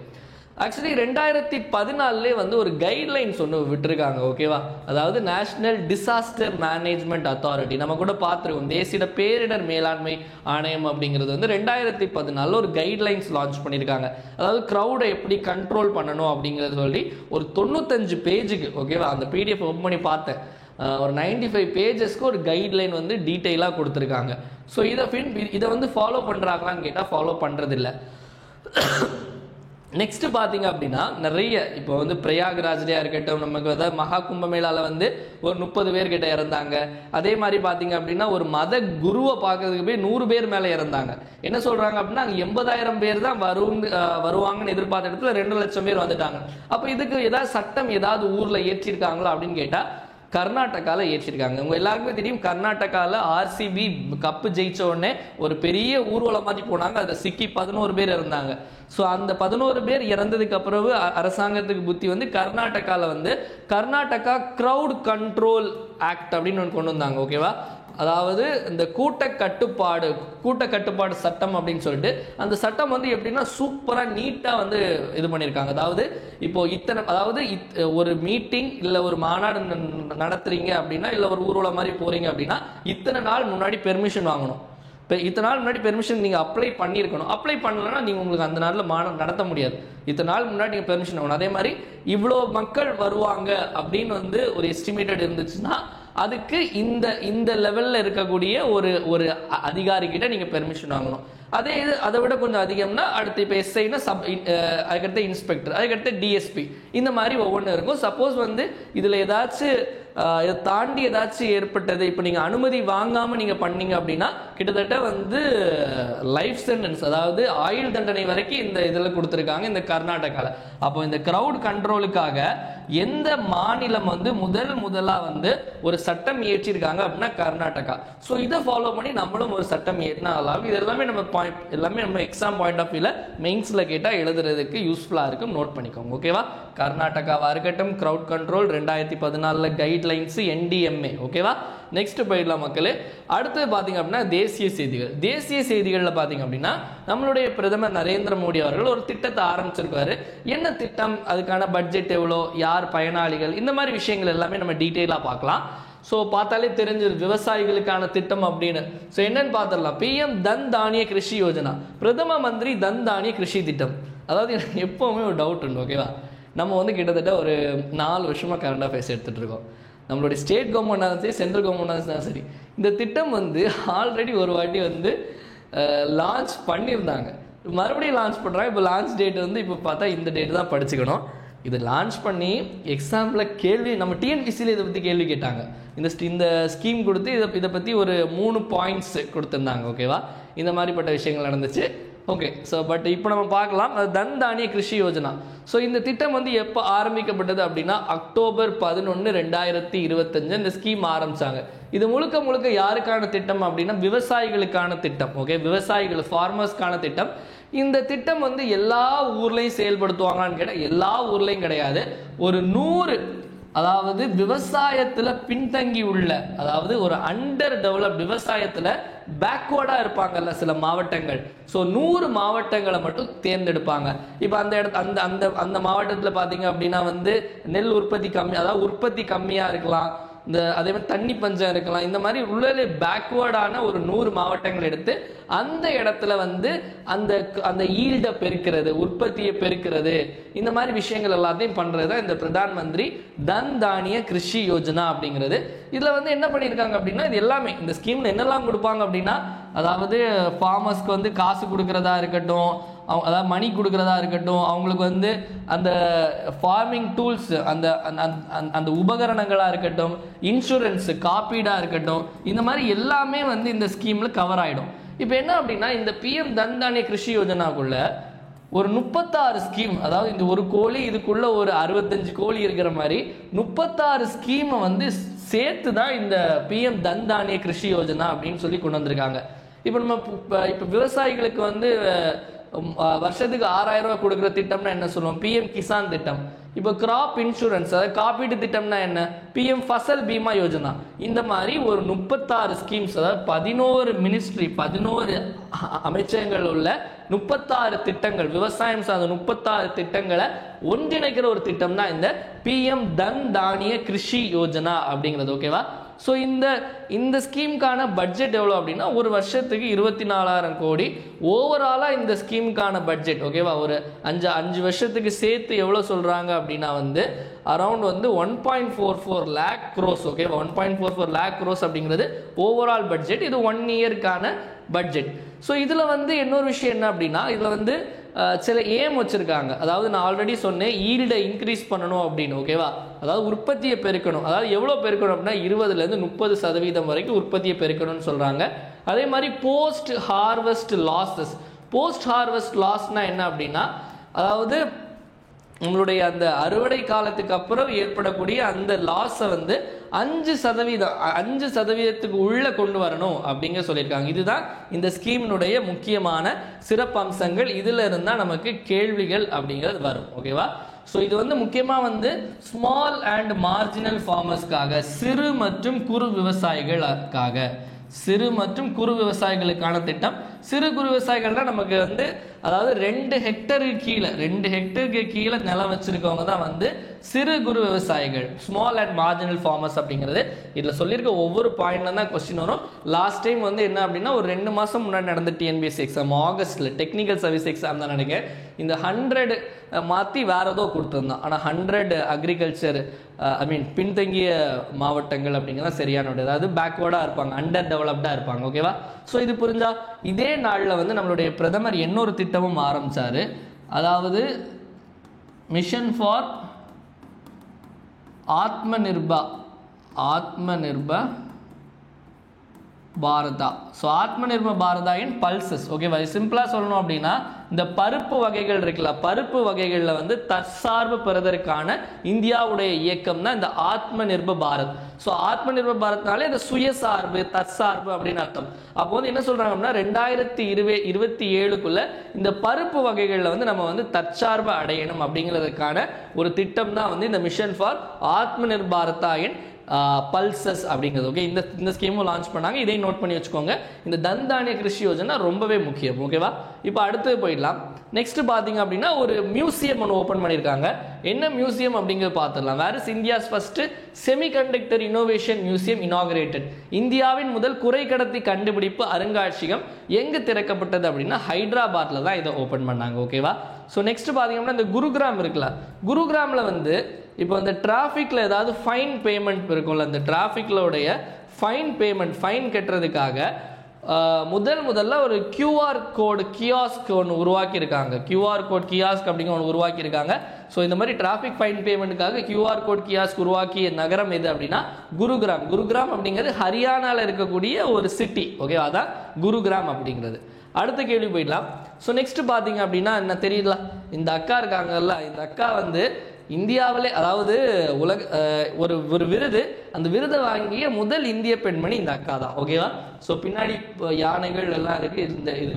ஆக்சுவலி 2014 வந்து ஒரு கைட்லைன்ஸ் ஒன்று விட்டுருக்காங்க. ஓகேவா? அதாவது நேஷனல் டிசாஸ்டர் மேனேஜ்மெண்ட் அத்தாரிட்டி, நம்ம கூட பார்த்துருக்கோம், தேசிய பேரிடர் மேலாண்மை ஆணையம் அப்படிங்கிறது வந்து 2014 ஒரு கைட்லைன்ஸ் லான்ச் பண்ணியிருக்காங்க. அதாவது க்ரௌடை எப்படி கண்ட்ரோல் பண்ணணும் அப்படிங்கிறத சொல்லி ஒரு 95 பேஜுக்கு, ஓகேவா, அந்த பிடிஎஃப் ஓப்பன் பண்ணி பார்த்தேன், ஒரு 95 பேஜஸ்க்கு ஒரு கைட்லைன் வந்து டீட்டெயிலாக கொடுத்துருக்காங்க. ஸோ இதை வந்து ஃபாலோ பண்ணுறாங்களான்னு கேட்டால் ஃபாலோ பண்ணுறதில்ல. நெக்ஸ்ட் பார்த்தீங்க அப்படின்னா நிறைய இப்போ வந்து பிரயாகராஜ்லையா இருக்கட்டும், நமக்கு அதாவது மகா கும்பமேளாவில் வந்து ஒரு 30 பேர் கிட்ட இறந்தாங்க. அதே மாதிரி பார்த்தீங்க அப்படின்னா ஒரு மத குருவை பார்க்கறதுக்கு போய் 100 பேர் மேலே இறந்தாங்க. என்ன சொல்கிறாங்க அப்படின்னா அங்கே 80,000 பேர் தான் வருவாங்கன்னு எதிர்பார்த்த இடத்துல 2 லட்சம் பேர் வந்துட்டாங்க. அப்போ இதுக்கு ஏதாவது சட்டம் ஏதாவது ஊரில் ஏற்றிருக்காங்களா அப்படின்னு கேட்டால் கர்நாடகாவில் ஏற்றிருக்காங்க. உங்க எல்லாருக்குமே தெரியும், கர்நாடகாவில் ஆர்சிபி கப்பு ஜெயிச்ச உடனே ஒரு பெரிய ஊர்வலம் மாதிரி போனாங்க. அதை சிக்கி 11 பேர் இறந்தாங்க. ஸோ அந்த 11 பேர் இறந்ததுக்கு அப்புறம் அரசாங்கத்துக்கு புத்தி வந்து கர்நாடகாவில் வந்து கர்நாடகா கிரவுட் கண்ட்ரோல் ஆக்ட் அப்படின்னு ஒன்று கொண்டு வந்தாங்க. ஓகேவா? அதாவது இந்த கூட்ட கட்டுப்பாடு சட்டம் அப்படின்னு சொல்லிட்டு அந்த சட்டம் வந்து எப்படின்னா சூப்பராக நீட்டாக வந்து இது பண்ணியிருக்காங்க. அதாவது இப்போ ஒரு மீட்டிங் இல்லை ஒரு மாநாடு நடத்துறீங்க அப்படின்னா, இல்லை ஒரு ஊர்வலம் மாதிரி போறீங்க அப்படின்னா இத்தனை நாள் முன்னாடி பெர்மிஷன் வாங்கணும். இப்போ இத்தனை நாள் முன்னாடி பெர்மிஷன் நீங்கள் அப்ளை பண்ணியிருக்கணும். அப்ளை பண்ணலன்னா நீங்கள் உங்களுக்கு அந்த நாளில் மாநாடு நடத்த முடியாது. இத்தனை நாள் முன்னாடி நீங்கள் பெர்மிஷன் வாங்கணும். அதே மாதிரி இவ்வளோ மக்கள் வருவாங்க அப்படின்னு வந்து ஒரு எஸ்டிமேட்டட் இருந்துச்சுன்னா அதுக்கு இந்த லெவலில் இருக்கக்கூடிய ஒரு அதிகாரிகிட்ட நீங்கள் பெர்மிஷன் வாங்கணும். அதை விட கொஞ்சம் அதிகம்னா அடுத்து இப்போ எஸ்ஐனா அதுக்கடுத்து இன்ஸ்பெக்டர், அதுக்கடுத்து டிஎஸ்பி, இந்த மாதிரி ஒவ்வொன்றும் இருக்கும். சப்போஸ் வந்து இதில் ஏதாச்சும் இதை தாண்டி ஏதாச்சும் ஏற்பட்டது, இப்போ நீங்கள் அனுமதி வாங்காமல் நீங்கள் பண்ணீங்க அப்படின்னா கிட்டத்தட்ட வந்து லைஃப் சென்டென்ஸ், அதாவது ஆயுள் தண்டனை வரைக்கும் இந்த இதில் கொடுத்துருக்காங்க இந்த கர்நாடகாவில். அப்போ இந்த கிரவுட் கண்ட்ரோலுக்காக எந்த மாநிலம் வந்து முதலாக வந்து ஒரு சட்டம் இயற்றிருக்காங்க அப்படின்னா கர்நாடகா. ஸோ இதை ஃபாலோ பண்ணி நம்மளும் ஒரு சட்டம் இயற்றினாலும் இது எல்லாமே நம்ம எக்ஸாம் பாயிண்ட் ஆஃப் வியூவில் மெயின்ஸில் கேட்டால் எழுதுறதுக்கு யூஸ்ஃபுல்லாக இருக்கும். நோட் பண்ணிக்கோங்க. ஓகேவா? கர்நாடகாவாக இருக்கட்டும் கிரவுட் கண்ட்ரோல் 2014 கைட்லைன்ஸ் NDMA. ஓகேவா? நெக்ஸ்ட் போயிடலாம் மக்களே. அடுத்து பார்த்தீங்க அப்படின்னா தேசிய செய்திகள். தேசிய செய்திகளில் பார்த்தீங்க அப்படின்னா நம்மளுடைய பிரதமர் நரேந்திர மோடி அவர்கள் ஒரு திட்டத்தை ஆரம்பிச்சிருக்காரு. என்ன திட்டம், அதுக்கான பட்ஜெட் எவ்வளோ, யார் பயனாளிகள், இந்த மாதிரி விஷயங்கள் எல்லாமே நம்ம டீட்டெயிலாக பார்க்கலாம். ஸோ பார்த்தாலே தெரிஞ்சிரு விவசாயிகளுக்கான திட்டம் அப்படின்னு. ஸோ என்னன்னு பார்த்துடலாம். பிஎம் தன் தானிய கிருஷி யோஜனா, பிரதம மந்திரி தன் தானிய கிருஷி திட்டம். அதாவது எனக்கு எப்போவுமே ஒரு டவுட் உண்டு, ஓகேவா. நம்ம வந்து கிட்டத்தட்ட ஒரு 4 வருஷமாக கரண்ட் அஃபேர்ஸ் எடுத்துகிட்டு இருக்கோம். நம்மளுடைய ஸ்டேட் கவர்மெண்டாக சரி, சென்ட்ரல் கவர்மெண்டாக தான் சரி, இந்த திட்டம் வந்து ஆல்ரெடி ஒரு வாட்டி வந்து லான்ச் பண்ணியிருந்தாங்க, மறுபடியும் லான்ச் பண்ணுறாங்க. இப்போ லான்ச் டேட் வந்து இப்போ பார்த்தா இந்த டேட் தான் படிச்சுக்கணும். இதை லான்ச் பண்ணி எக்ஸாம்பிள் கேள்வி நம்ம டிஎன்பிசியில் இதை பற்றி கேள்வி கேட்டாங்க. இந்த ஸ்கீம் கொடுத்து இதை பற்றி ஒரு 3 பாயிண்ட்ஸ் கொடுத்துருந்தாங்க, ஓகேவா. இந்த மாதிரிப்பட்ட விஷயங்கள் நடந்துச்சு. ஓகே, ஸோ பட் இப்போ நம்ம பார்க்கலாம் தன் தானிய கிருஷி யோஜனா. ஸோ இந்த திட்டம் வந்து எப்போ ஆரம்பிக்கப்பட்டது அப்படின்னா அக்டோபர் 11, 2025 இந்த ஸ்கீம் ஆரம்பிச்சாங்க. இது முழுக்க யாருக்கான திட்டம் அப்படின்னா விவசாயிகளுக்கான திட்டம். ஓகே, விவசாயிகள் ஃபார்மர்ஸ்க்கான திட்டம். இந்த திட்டம் வந்து எல்லா ஊர்லையும் செயல்படுத்துவாங்கன்னு கேட்டால் எல்லா ஊர்லையும் கிடையாது. ஒரு 100, அதாவது விவசாயத்தில் பின்தங்கி உள்ள, அதாவது ஒரு அண்டர் டெவலப்ட், விவசாயத்தில் பேக்வேர்டா இருப்பாங்கல்ல சில மாவட்டங்கள். ஸோ 100 மாவட்டங்களை மட்டும் தேர்ந்தெடுப்பாங்க. இப்போ அந்த அந்த மாவட்டத்தில் பார்த்தீங்க அப்படின்னா வந்து நெல் உற்பத்தி கம்மி, அதாவது உற்பத்தி கம்மியாக இருக்கலாம், அதே மாதிரி தண்ணி பஞ்சம் இருக்கலாம். இந்த மாதிரி உள்ளே பேக்வேர்டான ஒரு 100 மாவட்டங்கள் எடுத்து அந்த இடத்துல வந்து அந்த ஈல்டை பெருக்கிறது, உற்பத்தியை பெருக்கிறது, இந்த மாதிரி விஷயங்கள் எல்லாத்தையும் பண்றது தான் இந்த பிரதான் மந்திரி தன் தானிய கிருஷி யோஜனா அப்படிங்கிறது. இதுல வந்து என்ன பண்ணியிருக்காங்க அப்படின்னா இது எல்லாமே இந்த ஸ்கீம்ல என்னெல்லாம் கொடுப்பாங்க அப்படின்னா, அதாவது ஃபார்மர்ஸ்க்கு வந்து காசு கொடுக்கறதா இருக்கட்டும், அதாவது மணி கொடுக்கறதா இருக்கட்டும், அவங்களுக்கு வந்து அந்த ஃபார்மிங் டூல்ஸ், அந்த உபகரணங்களா இருக்கட்டும், இன்சூரன்ஸ் காப்பீடா இருக்கட்டும், இந்த மாதிரி எல்லாமே வந்து இந்த ஸ்கீம்ல கவர் ஆயிடும். இப்போ என்ன அப்படின்னா இந்த பிஎம் தன் தானிய கிருஷி யோஜனாக்குள்ள ஒரு 36 ஸ்கீம், அதாவது இந்த ஒரு கோழி இதுக்குள்ள ஒரு 65 கோழி இருக்கிற மாதிரி 36 ஸ்கீமை வந்து சேர்த்து தான் இந்த பிஎம் தன் தானிய கிருஷி யோஜனா அப்படின்னு சொல்லி கொண்டு வந்திருக்காங்க. இப்போ நம்ம இப்போ விவசாயிகளுக்கு வந்து வருஷத்துக்கு 6000 ரூபாய் கொடுக்குற திட்டம்னா என்ன சொல்லுவோம், பிஎம் கிசான் திட்டம். இப்போ கிராப் இன்சூரன்ஸ், அதாவது காப்பீட்டு திட்டம்னா என்ன, பிஎம் ஃபசல் பீமா யோஜனா. இந்த மாதிரி ஒரு 36 ஸ்கீம்ஸ், அதாவது 11 மினிஸ்ட்ரி, 11 அமைச்சகங்கள் உள்ள 36 திட்டங்கள், விவசாயம் சார்ந்த 36 திட்டங்களை ஒன்றிணைக்கிற ஒரு திட்டம் தான் இந்த பிஎம் தன் தானிய கிருஷி யோஜனா அப்படிங்கிறது, ஓகேவா. ஸோ இந்த ஸ்கீமுக்கான பட்ஜெட் எவ்வளோ அப்படின்னா ஒரு வருஷத்துக்கு 24,000 கோடி. ஓவராலாக இந்த ஸ்கீமுக்கான பட்ஜெட், ஓகேவா, ஒரு 5 வருஷத்துக்கு சேர்த்து எவ்வளோ சொல்கிறாங்க அப்படின்னா வந்து அரௌண்ட் வந்து 1.44 lakh crores, ஓகேவா. 1.44 lakh crores அப்படிங்கிறது ஓவரால் பட்ஜெட். இது 1 இயர்க்கான பட்ஜெட். ஸோ இதில் வந்து இன்னொரு விஷயம் என்ன அப்படின்னா இதில் வந்து சில ஏம் வச்சுருக்காங்க. அதாவது நான் ஆல்ரெடி சொன்னேன் ஈல்டை இன்க்ரீஸ் பண்ணணும் அப்படின்னு, ஓகேவா. அதாவது உற்பத்தியை பெருக்கணும். அதாவது எவ்வளோ பெருக்கணும் அப்படின்னா 20% 30% வரைக்கும் உற்பத்தியை பெருக்கணும்னு சொல்கிறாங்க. அதே மாதிரி post harvest losses. Post harvest லாஸ்னால் என்ன அப்படின்னா, அதாவது நம்மளுடைய அந்த அறுவடை காலத்துக்கு அப்புறம் ஏற்படக்கூடிய அந்த லாஸை வந்து 5% உள்ள கொண்டு வரணும் அப்படிங்க சொல்லியிருக்காங்க. இதுதான் இந்த ஸ்கீமினுடைய முக்கியமான சிறப்பு அம்சங்கள். இதுல இருந்தா நமக்கு கேள்விகள் அப்படிங்கிறது வரும், ஓகேவா. ஸோ இது வந்து முக்கியமாக வந்து ஸ்மால் அண்ட் மார்ஜினல் ஃபார்மர்ஸ்க்காக, சிறு மற்றும் குறு விவசாயிகளுக்காக, சிறு மற்றும் குறு விவசாயிகளுக்கான திட்டம். சிறு குறு விவசாயிகள்னா நமக்கு வந்து அதாவது 2 ஹெக்டருக்கு கீழே நிலம் வச்சிருக்கவங்க தான் வந்து சிறு குறு விவசாயிகள், ஸ்மால் அண்ட் மார்ஜினல் ஃபார்மர்ஸ் அப்படிங்கிறது. இதில் சொல்லியிருக்க ஒவ்வொரு பாயிண்ட்ல தான் கொஸ்டின் வரும். லாஸ்ட் டைம் வந்து என்ன அப்படின்னா ஒரு 2 மாதம் முன்னாடி நடந்த டிஎன்பிஎஸ்சி எக்ஸாம் ஆகஸ்ட்ல டெக்னிக்கல் சர்வீஸ் எக்ஸாம் தான் நினைக்கிறேன். இந்த 100 மாற்றி வேற ஏதோ கொடுத்துருந்தான். ஆனால் 100 அக்ரிகல்ச்சர் பின்தங்கிய மாவட்டங்கள் அப்படிங்கிறத சரியான, அதாவது பேக்வேர்டாக இருப்பாங்க, அண்டர் டெவலப்டாக இருப்பாங்க, ஓகேவா. ஸோ இது புரிஞ்சா இதே நாளில் வந்து நம்மளுடைய பிரதமர் இன்னொரு திட்டமும் ஆரம்பிச்சாரு. அதாவது மிஷன் ஃபார் ஆத்ம நிர்பர் பாரதா. ஸோ ஆத்ம நிர்பர் பாரதா இன் பல்சஸ், ஓகேவா. சிம்பிளாக சொல்லணும் அப்படின்னா இந்த பருப்பு வகைகள் இருக்குல்ல, பருப்பு வகைகளில் வந்து தற்சார்பு பெறுவதற்கான இந்தியாவுடைய இயக்கம் தான் இந்த ஆத்ம நிர்பர் பாரத். ஸோ ஆத்ம நிர்பர் பாரத்னாலே இந்த சுயசார்பு, தற்சார்பு அப்படின்னு அர்த்தம். அப்போ வந்து என்ன சொல்றாங்க அப்படின்னா 2027க்குள்ள இந்த பருப்பு வகைகளில் வந்து நம்ம வந்து தற்சார்பு அடையணும் அப்படிங்கிறதுக்கான ஒரு திட்டம் தான் வந்து இந்த மிஷன் ஃபார் ஆத்ம நிர்பர் பாரதா இன் பல்சஸ் அப்படிங்கிறது. ஓகே, இந்த ஸ்கீமும் லான்ச் பண்ணாங்க. இதையும் நோட் பண்ணி வச்சுக்கோங்க. இந்த தன்தானிய கிருஷி யோஜனா ரொம்பவே முக்கியம். ஓகேவா, இப்போ அடுத்து போயிடலாம். நெக்ஸ்ட் பார்த்தீங்க அப்படின்னா ஒரு மியூசியம் ஒன்று ஓப்பன் பண்ணியிருக்காங்க. என்ன மியூசியம் அப்படிங்கிறது பார்த்துடலாம். Where is India's first semiconductor innovation museum inaugurated. இந்தியாவின் முதல் குறைக்கடத்தி கண்டுபிடிப்பு அருங்காட்சியகம் எங்கு திறக்கப்பட்டது அப்படின்னா ஹைதராபாத்ல தான் இதை ஓப்பன் பண்ணாங்க. ஓகேவா, ஸோ நெக்ஸ்ட் பார்த்தீங்கன்னா இந்த குருகிராம் இருக்குல்ல, குருகிராமில் வந்து இப்போ இந்த டிராஃபிக்ல ஏதாவது ஃபைன் பேமெண்ட் இருக்கும்ல, அந்த டிராஃபிக்லோடைய ஃபைன் பேமெண்ட், ஃபைன் கட்டுறதுக்காக முதல்ல ஒரு QR கோடு கியாஸ்க் ஒன்று உருவாக்கியிருக்காங்க. QR கோட் கியாஸ்க் அப்படிங்கிற ஒன்று உருவாக்கியிருக்காங்க. ஸோ இந்த மாதிரி டிராஃபிக் ஃபைன் பேமெண்ட்டுக்காக QR கோட் கியாஸ்க் உருவாக்கிய நகரம் எது அப்படின்னா குருகிராம். குருகிராம் அப்படிங்கிறது ஹரியானாவில் இருக்கக்கூடிய ஒரு சிட்டி. ஓகே, அதான் குருகிராம் அப்படிங்கிறது. அடுத்த கேள்வி போயிடலாம். ஸோ நெக்ஸ்ட் பார்த்தீங்க அப்படின்னா என்ன தெரியல, இந்த அக்கா இருக்காங்கல்ல, இந்த அக்கா வந்து இந்தியாவிலே அதாவது ஒரு விருது, அந்த விருதை வாங்கிய முதல் இந்திய பெண்மணி இந்த அக்கா தான். ஓகேவா, ஸோ பின்னாடி யானைகள் எல்லாம் இருக்கு. இது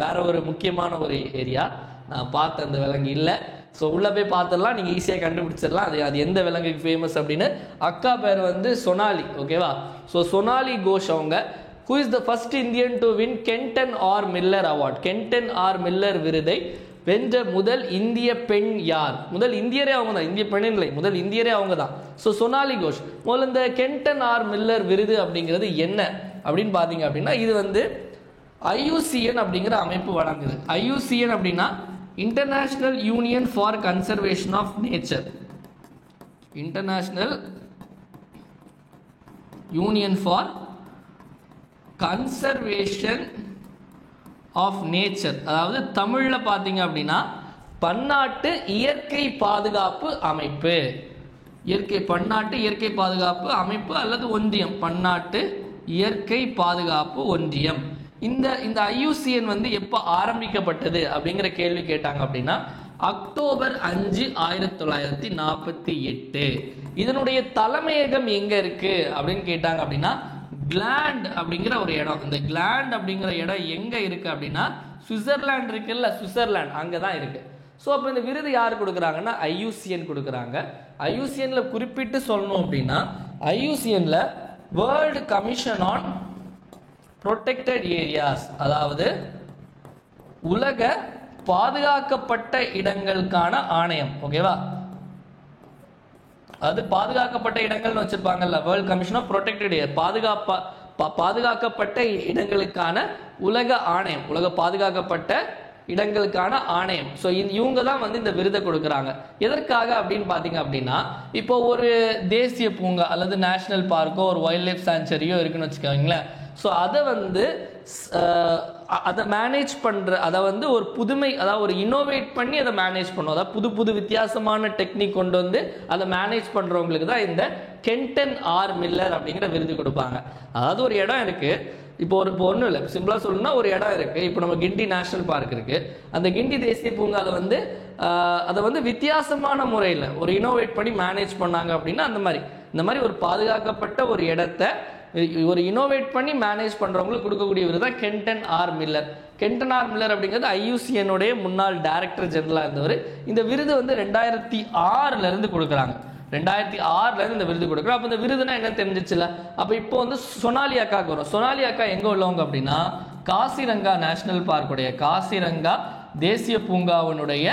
வேற ஒரு முக்கியமான ஒரு ஏரியா. நான் பார்த்த அந்த விலங்கு இல்லை. ஸோ உள்ள போய் பார்த்துடலாம், நீங்கள் ஈஸியாக கண்டுபிடிச்சிடலாம் அது எந்த விலங்குக்கு ஃபேமஸ் அப்படின்னு. அக்கா பேர் வந்து சொனாலி. ஓகேவா, ஸோ சொனாலி கோஷ் அவங்க. Who is the first Indian to win Kenton R. Miller Award? Kenton R. Miller விருதை வென்ற முதல் இந்திய பெண் யார்? முதல் இந்தியரே அவங்க தான், இந்திய பெண் இல்லை, முதல் இந்தியரே அவங்க தான். ஸோ சொனாலி கோஷ். முதல்ல இந்த கென்டன் ஆர் மில்லர் விருது அப்படிங்கிறது என்ன அப்படின்னு பார்த்தீங்க அப்படின்னா இது வந்து IUCN அப்படிங்கிற அமைப்பு வழங்குது. IUCN அப்படின்னா international union for conservation of nature. International union for conservation of nature, அதாவது தமிழ்ல பார்த்தீங்க அப்படின்னா பன்னாட்டு இயற்கை பாதுகாப்பு அமைப்பு. பன்னாட்டு இயற்கை பாதுகாப்பு அமைப்பு அல்லது ஒன்றியம், பன்னாட்டு இயற்கை பாதுகாப்பு ஒன்றியம். இந்த IUCN வந்து எப்போ ஆரம்பிக்கப்பட்டது அப்படிங்கிற கேள்வி கேட்டாங்க அப்படின்னா அக்டோபர் 5, 1948. இதனுடைய தலைமையகம் எங்க இருக்கு அப்படின்னு கேட்டாங்க அப்படின்னா கிளாண்ட் அப்படிங்கிற ஒரு இடம். இந்த கிளாண்ட் அப்படிங்கிற இடம் எங்க இருக்கு அப்படின்னா சுவிட்சர்லாந்து இருக்குல்ல, சுவிட்சர்லாந்து அங்கதான் இருக்கு. ஸோ அப்போ இந்த விருது யார் கொடுக்குறாங்கன்னா IUCN கொடுக்குறாங்க. IUCNல குறிப்பிட்டு சொல்லணும் அப்படின்னா IUCNல world commission on protected areas, அதாவது உலக பாதுகாக்கப்பட்ட இடங்களுக்கான ஆணையம். ஓகேவா, அது பாதுகாக்கப்பட்ட இடங்கள்னு வச்சிருப்பாங்கல்ல, world commission of protected area, பாதுகாக்கப்பட்ட இடங்களுக்கான உலக ஆணையம், உலக பாதுகாக்கப்பட்ட இடங்களுக்கான ஆணையம். ஸோ இவங்க தான் வந்து இந்த விருதை கொடுக்குறாங்க. எதற்காக அப்படின்னு பார்த்தீங்க அப்படின்னா இப்போ ஒரு தேசிய பூங்கா அல்லது நேஷனல் பார்க்கோ ஒரு வைல்ட் லைஃப் சாங்சுரியோ இருக்குன்னு வச்சுக்கோங்களேன். ஸோ அதை வந்து அதை மேனேஜ் பண்ணுற, அதை வந்து ஒரு புதுமை, அதாவது ஒரு இனோவேட் பண்ணி அதை மேனேஜ் பண்ணும், அதாவது புது வித்தியாசமான டெக்னிக் கொண்டு வந்து அதை மேனேஜ் பண்ணுறவங்களுக்கு தான் இந்த கென்டன் ஆர் மில்லர் அப்படிங்கிற விருது கொடுப்பாங்க. அதாவது ஒரு இடம் இருக்குது, இப்போ ஒன்றும் இல்லை, சிம்பிளாக சொல்லணும்னா ஒரு இடம் இருக்குது. இப்போ நம்ம கிண்டி நேஷனல் பார்க் இருக்குது, அந்த கிண்டி தேசிய பூங்காவில் வந்து அதை வந்து வித்தியாசமான முறையில் ஒரு இனோவேட் பண்ணி மேனேஜ் பண்ணாங்க அப்படின்னா இந்த மாதிரி ஒரு பாதுகாக்கப்பட்ட ஒரு இடத்த ஒரு இனோவேட் பண்ணி மேனேஜ் பண்றவங்களுக்கு கொடுக்கக்கூடிய விருது தான் Kenton R Miller. Kenton R Miller அப்படிங்கிறது IUCN உடைய முன்னாள் டைரக்டர் ஜெனரலா இருந்தவர். இந்த விருது வந்து 2006ல இருந்து கொடுக்குறாங்க. 2006ல இருந்து இந்த விருது கொடுக்குறோம். அப்போ இந்த விருதுனா என்ன தெரிஞ்சிச்சுல. அப்போ இப்போ வந்து சொனாலி அக்காவுக்கு வரும். சொனாலி அக்கா எங்க உள்ளவங்க அப்படின்னா காசிரங்கா நேஷனல் பார்க்குடைய, காசிரங்கா தேசிய பூங்காவினுடைய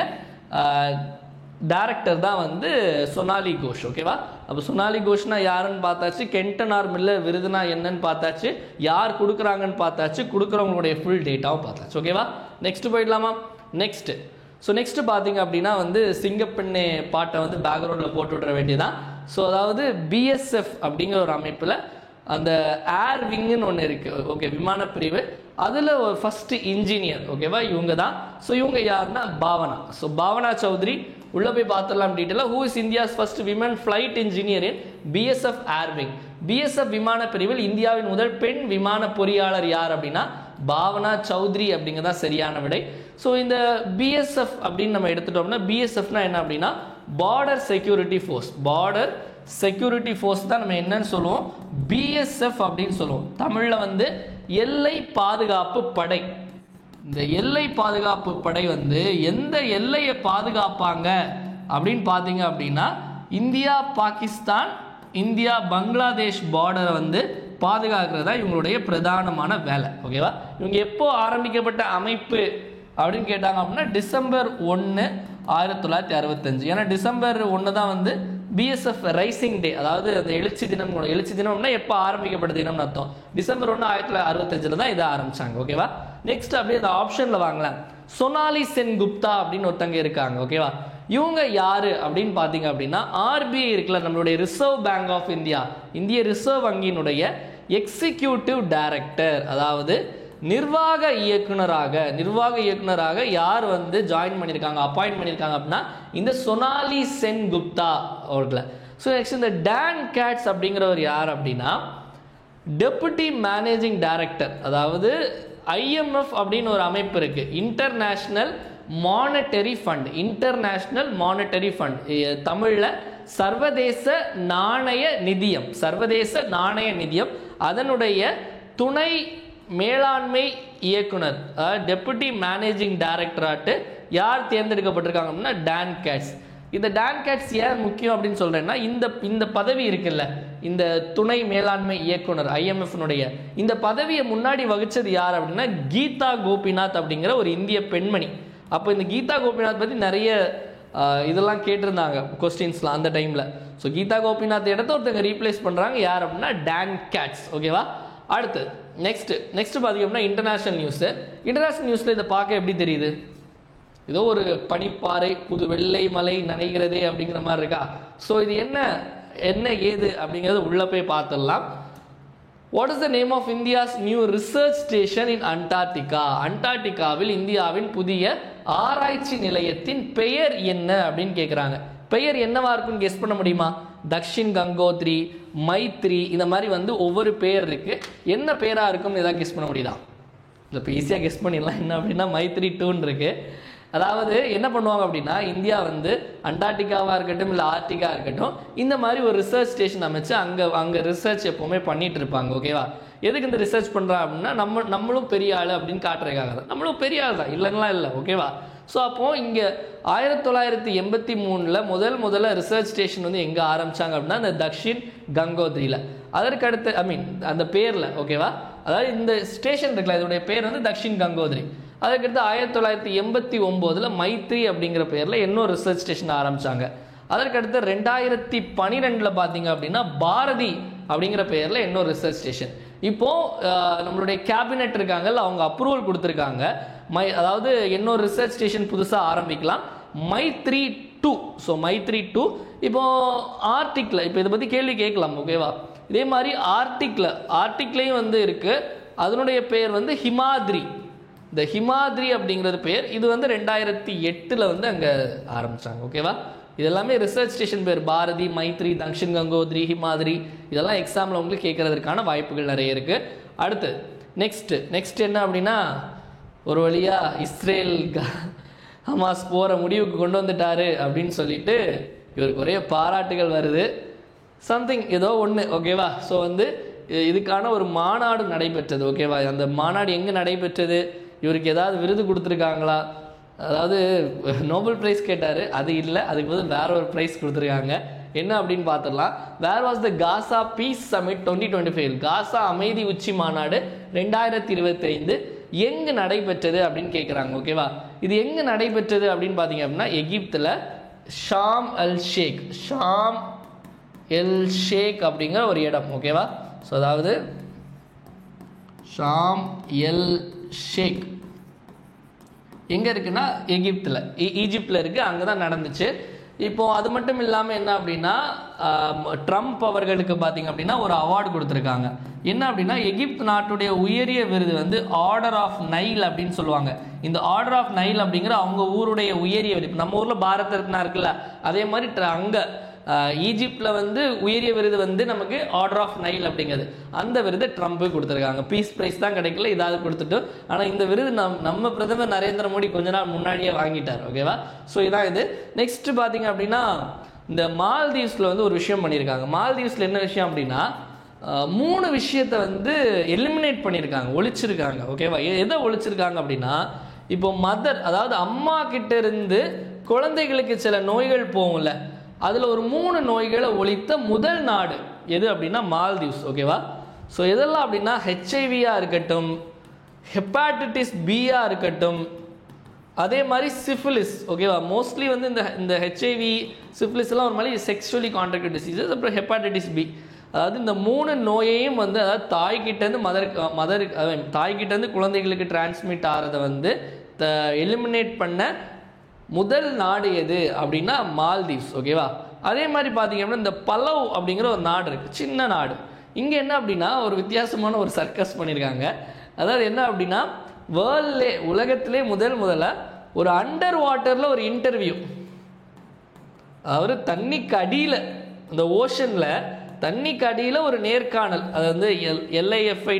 டைரக்டர் தான் வந்து சொனாலி கோஷ். ஓகேவா, அப்போ சொனாலி கோஷ்னா யாருன்னு பார்த்தாச்சு, கென்டன் ஆர் மில்லர் விருதுனா என்னன்னு பார்த்தாச்சு, யார் கொடுக்குறாங்கன்னு பார்த்தாச்சு, கொடுக்குறவங்களுடைய ஃபுல் டேட்டாவும் பார்த்தாச்சு. ஓகேவா, நெக்ஸ்ட் போயிடலாமா. நெக்ஸ்ட் பார்த்தீங்க அப்படின்னா வந்து சிங்கப்பெண்ணே பாட்டை வந்து பேக்ரவுண்டில் போட்டு விட்ற வேண்டியதான். ஸோ அதாவது BSF அப்படிங்கிற ஒரு அமைப்பில் அந்த ஏர் விங்குன்னு ஒன்று இருக்குது. ஓகே, விமான பிரிவு, அதில் ஒரு ஃபர்ஸ்ட் இன்ஜினியர். ஓகேவா, இவங்க தான். ஸோ இவங்க யாருன்னா பாவனா. ஸோ பாவனா சௌத்ரி உள்ள போய் பார்த்துடலாம் டீட்டெயிலாக. Who is India's first women flight engineer in BSF air wing. BSF விமான பிரிவில் இந்தியாவின் முதல் பெண் விமான பொறியாளர் யார் அப்படின்னா பாவனா சௌத்ரி அப்படிங்கிறதா சரியான விடை. ஸோ இந்த BSF அப்படின்னு நம்ம எடுத்துட்டோம்னா BSFனா என்ன அப்படின்னா border security force. Border security force தான் நம்ம என்னன்னு சொல்லுவோம், BSF அப்படின்னு சொல்லுவோம். தமிழில் வந்து எல்லை பாதுகாப்பு படை. இந்த எல்லை பாதுகாப்பு படை வந்து எந்த எல்லையை பாதுகாப்பாங்க அப்படின்னு பார்த்தீங்க அப்படின்னா இந்தியா, பாகிஸ்தான், இந்தியா பங்களாதேஷ் பார்டரை வந்து பாதுகாக்கிறதா இவங்களுடைய பிரதானமான வேலை. ஓகேவா? இவங்க எப்போ ஆரம்பிக்கப்பட்ட அமைப்பு அப்படின்னு கேட்டாங்க அப்படின்னா டிசம்பர் 1, 1965. ஏன்னா டிசம்பர் 1 தான் வந்து பிஎஸ்எஃப் ரைசிங் டே, அதாவது அந்த எழுச்சி தினம். எழுச்சி தினம்னா எப்போ ஆரம்பிக்கப்பட்ட தினம்னு அர்த்தம். டிசம்பர் 1, 1965 தான் இதை ஆரம்பிச்சாங்க. ஓகேவா? நெக்ஸ்ட் அப்படியே அந்த ஆப்ஷன்ல வாங்கலாம். சோனாலி சென்குப்தா அப்படின்னு ஒருத்தங்க இருக்காங்க. ஓகேவா? இவங்க யாரு அப்படின்னு பார்த்தீங்க அப்படின்னா ஆர்பிஐ இருக்குல்ல, நம்மளுடைய ரிசர்வ் பேங்க் ஆஃப் இந்தியா, இந்திய ரிசர்வ் வங்கியினுடைய எக்ஸிக்யூட்டிவ் டைரக்டர், அதாவது நிர்வாக இயக்குனராக யார் வந்து ஜாயின் பண்ணியிருக்காங்க, அப்பாயிண்ட் பண்ணியிருக்காங்க அப்படின்னா இந்த சோனாலி சென்குப்தா அவர்களை. ஸோ நெக்ஸ்ட் இந்த டான் கேட்ஸ் அப்படிங்கிறவர் யார் அப்படின்னா டெபுட்டி மேனேஜிங் டைரக்டர், அதாவது ஐஎம்எஃப் அப்படின்னு ஒரு அமைப்பு இருக்கு, இன்டர்நேஷனல் மானிட்டரி ஃபண்ட், தமிழ்ல சர்வதேச நாணய நிதியம், அதனுடைய துணை மேலாண்மை இயக்குனர், டெபுட்டி மேனேஜிங் டைரக்டராட்டு யார் தேர்ந்தெடுக்கப்பட்டிருக்காங்க அப்படின்னா டான் கேட்ஸ். இந்த டான் கேட்ஸ் ஏன் முக்கியம் அப்படின்னு சொல்றேன்னா இந்த பதவி இருக்குல்ல, இந்த துணை மேலாண்மை இயக்குனர் ஐஎம்எஃப்னுடைய இந்த பதவியை முன்னாடி வகிச்சது யார் அப்படின்னா கீதா கோபிநாத் அப்படிங்கிற ஒரு இந்திய பெண்மணி. அப்போ இந்த கீதா கோபிநாத் பற்றி நிறைய இதெல்லாம் கேட்டிருந்தாங்க கொஸ்டின்ஸ்லாம் அந்த டைமில். ஸோ கீதா கோபிநாத் இடத்த ஒருத்தங்க ரீப்ளேஸ் பண்ணுறாங்க, யார் அப்படின்னா டான் கேட்ஸ். ஓகேவா? அடுத்து நெக்ஸ்ட் பார்த்தீங்க அப்படின்னா இன்டர்நேஷனல் நியூஸில் இதை பார்க்க எப்படி தெரியுது? ஏதோ ஒரு பனிப்பாறை புது வெள்ளை மலை நனைகிறதே அப்படிங்கிற மாதிரி இருக்கா? ஸோ இது என்ன ஏது அப்படிங்கிறது உள்ள போய் பார்த்துடலாம். What is the name of India's new research station in Antarctica? அண்டார்டிகாவில் இந்தியாவின் புதிய ஆராய்ச்சி நிலையத்தின் பெயர் என்ன அப்படின்னு கேட்குறாங்க. பெயர் என்னவா இருக்குன்னு கெஸ் பண்ண முடியுமா? தக்ஷின் கங்கோத்ரி, மைத்ரி, இந்த மாதிரி வந்து ஒவ்வொரு பெயர் இருக்கு. என்ன பேரா இருக்கும்னு ஏதாவது கெஸ் பண்ண முடியுதா? இல்லை, இப்போ ஈஸியாக கெஸ் பண்ணிடலாம். என்ன அப்படின்னா மைத்ரி 2 இருக்கு. அதாவது என்ன பண்ணுவாங்க அப்படின்னா இந்தியா வந்து அண்டார்டிகாவாக இருக்கட்டும் இல்லை ஆர்டிகா இருக்கட்டும் இந்த மாதிரி ஒரு ரிசர்ச் ஸ்டேஷன் அமைச்சு அங்கே ரிசர்ச் எப்போவுமே பண்ணிட்டு இருப்பாங்க. ஓகேவா? எதுக்கு இந்த ரிசர்ச் பண்ணுறா அப்படின்னா நம்மளும் பெரிய ஆள் அப்படின்னு காட்டுறதுக்காக தான். நம்மளும் பெரிய ஆள் தான், இல்லைன்னா இல்லை. ஓகேவா? ஸோ அப்போது இங்கே 1983 முதல்ல ரிசர்ச் ஸ்டேஷன் வந்து எங்கே ஆரம்பித்தாங்க அப்படின்னா இந்த தக்ஷின் கங்கோத்ரியில். அதற்கடுத்து அந்த பேரில். ஓகேவா? அதாவது இந்த ஸ்டேஷன் இருக்குல்ல, இதோடைய பேர் வந்து தக்ஷின் கங்கோத்ரி. அதுக்கடுத்து 1989 மைத்ரி அப்படிங்கிற பேரில் இன்னொரு ரிசர்ச் ஸ்டேஷன் ஆரம்பித்தாங்க. அதற்கடுத்து 2012 பார்த்தீங்க அப்படின்னா பாரதி அப்படிங்கிற பேரில் இன்னொரு ரிசர்ச் ஸ்டேஷன். இப்போது நம்மளுடைய கேபினெட் இருக்காங்கல்ல, அவங்க அப்ரூவல் கொடுத்துருக்காங்க. அதாவது இன்னொரு ரிசர்ச் ஸ்டேஷன் புதுசாக ஆரம்பிக்கலாம், மைத்ரி 2. ஸோ மைத்ரி 2 இப்போது ஆர்டிக்கில் இப்போ இதை பற்றி கேள்வி கேட்கலாம். ஓகேவா? இதே மாதிரி ஆர்டிக்லையும் வந்து இருக்குது, அதனுடைய பேர் வந்து ஹிமாத்ரி. இந்த ஹிமாத்ரி அப்படிங்கிறது பேர். இது வந்து 2008 வந்து அங்கே ஆரம்பித்தாங்க. ஓகேவா? இதெல்லாமே ரிசர்ச் ஸ்டேஷன் பேர். பாரதி, மைத்ரி, தக்ஷின் கங்கோத்ரி, ஹிமாத்ரி, இதெல்லாம் எக்ஸாமில் உங்களுக்கு கேட்கறதுக்கான வாய்ப்புகள் நிறைய இருக்குது. அடுத்து நெக்ஸ்ட் என்ன அப்படின்னா ஒரு வழியாக இஸ்ரேல் ஹமாஸ் போகிற முடிவுக்கு கொண்டு வந்துட்டாரு அப்படின்னு சொல்லிட்டு இவருக்கு ஒரே பாராட்டுகள் வருது. சம்திங் ஏதோ ஒன்று. ஓகேவா? ஸோ வந்து இதுக்கான ஒரு மாநாடு நடைபெற்றது. ஓகேவா? அந்த மாநாடு எங்கே நடைபெற்றது, இவருக்கு ஏதாவது விருது கொடுத்துருக்காங்களா? அதாவது நோபல் ப்ரைஸ் கேட்டார், அது இல்லை, அதுக்கு வந்து வேற ஒரு ப்ரைஸ் கொடுத்துருக்காங்க. என்ன அப்படின்னு பார்த்துடலாம். Where was the Gaza peace summit 2025? Gaza அமைதி உச்சி மாநாடு 2025 எங்கு நடைபெற்றது அப்படின்னு கேட்குறாங்க. ஓகேவா? இது எங்கே நடைபெற்றது அப்படின்னு பார்த்தீங்க அப்படின்னா எகிப்தில் ஷாம் எல் ஷேக் அப்படிங்கிற ஒரு இடம். ஓகேவா? ஸோ அதாவது ஷாம் எல் ஷேக் எங்கே இருக்குன்னா எகிப்தில், ஈஜிப்டில் இருக்குது. அங்கே தான் நடந்துச்சு. இப்போது அது மட்டும் இல்லாமல் என்ன அப்படின்னா ட்ரம்ப் அவர்களுக்கு பார்த்தீங்க அப்படின்னா ஒரு அவார்டு கொடுத்துருக்காங்க. என்ன அப்படின்னா எகிப்து நாட்டுடைய உயரிய விருது வந்து ஆர்டர் ஆஃப் நைல் அப்படின்னு சொல்லுவாங்க. இந்த ஆர்டர் ஆஃப் நைல் அப்படிங்கிற அவங்க ஊருடைய உயரிய விருது. நம்ம ஊரில் பாரத் ரத்னா இருக்குல்ல, அதே மாதிரி அங்கே ஈஜிப்டில் வந்து உயரிய விருது வந்து நமக்கு ஆர்டர் ஆஃப் நைல் அப்படிங்கிறது. அந்த விருது ட்ரம்ப்பு கொடுத்துருக்காங்க. பீஸ் ப்ரைஸ் தான் கிடைக்கல, இதாவது கொடுத்துட்டு. ஆனால் இந்த விருது நம்ம பிரதமர் நரேந்திர மோடி கொஞ்ச நாள் முன்னாடியே வாங்கிட்டார். ஓகேவா? ஸோ இதான் இது. நெக்ஸ்ட் பார்த்தீங்க அப்படின்னா இந்த மால்தீவ்ஸில் வந்து ஒரு விஷயம் பண்ணியிருக்காங்க. மால்தீவ்ஸில் என்ன விஷயம் அப்படின்னா 3 விஷயத்தை வந்து எலிமினேட் பண்ணியிருக்காங்க, ஒழிச்சிருக்காங்க. ஓகேவா? எதை ஒழிச்சிருக்காங்க அப்படின்னா இப்போ மதர், அதாவது அம்மா கிட்ட இருந்து குழந்தைகளுக்கு சில நோய்கள் போகும்ல, அதில் ஒரு 3 நோய்களை ஒழித்த முதல் நாடு எது அப்படின்னா மால்தீவ்ஸ். ஓகேவா? ஸோ எதெல்லாம் அப்படின்னா ஹெச்ஐவியாக இருக்கட்டும், ஹெப்பாட்டிட்டிஸ் பியாக இருக்கட்டும், அதே மாதிரி சிஃபிலிஸ். ஓகேவா? மோஸ்ட்லி வந்து இந்த ஹெச்ஐவி சிஃபிலிஸ்லாம் ஒரு மாதிரி செக்ஷுவலி கான்ட்ராக்டட் டிசீசஸ். அப்புறம் ஹெப்பாட்டிட்டிஸ் பி, அதாவது இந்த 3 நோயையும் வந்து அதாவது தாய்கிட்டேருந்து தாய்கிட்டேருந்து குழந்தைகளுக்கு டிரான்ஸ்மிட் ஆகிறத வந்து எலிமினேட் பண்ண முதல் நாடு எது அப்படின்னா மால்தீவ்ஸ். ஓகேவா? அதே மாதிரி பார்த்தீங்க அப்படின்னா இந்த பலவ் அப்படிங்கிற ஒரு நாடு இருக்குது, சின்ன நாடு. இங்கே என்ன அப்படின்னா ஒரு வித்தியாசமான ஒரு சர்க்கஸ் பண்ணியிருக்காங்க. அதாவது என்ன அப்படின்னா உலகத்திலே முதல்ல ஒரு அண்டர் வாட்டரில் ஒரு இன்டர்வியூ, அதாவது தண்ணிக்கு அடியில், இந்த ஓஷனில் தண்ணிக்கு அடியில் ஒரு நேர்காணல், அது வந்து லைஃபை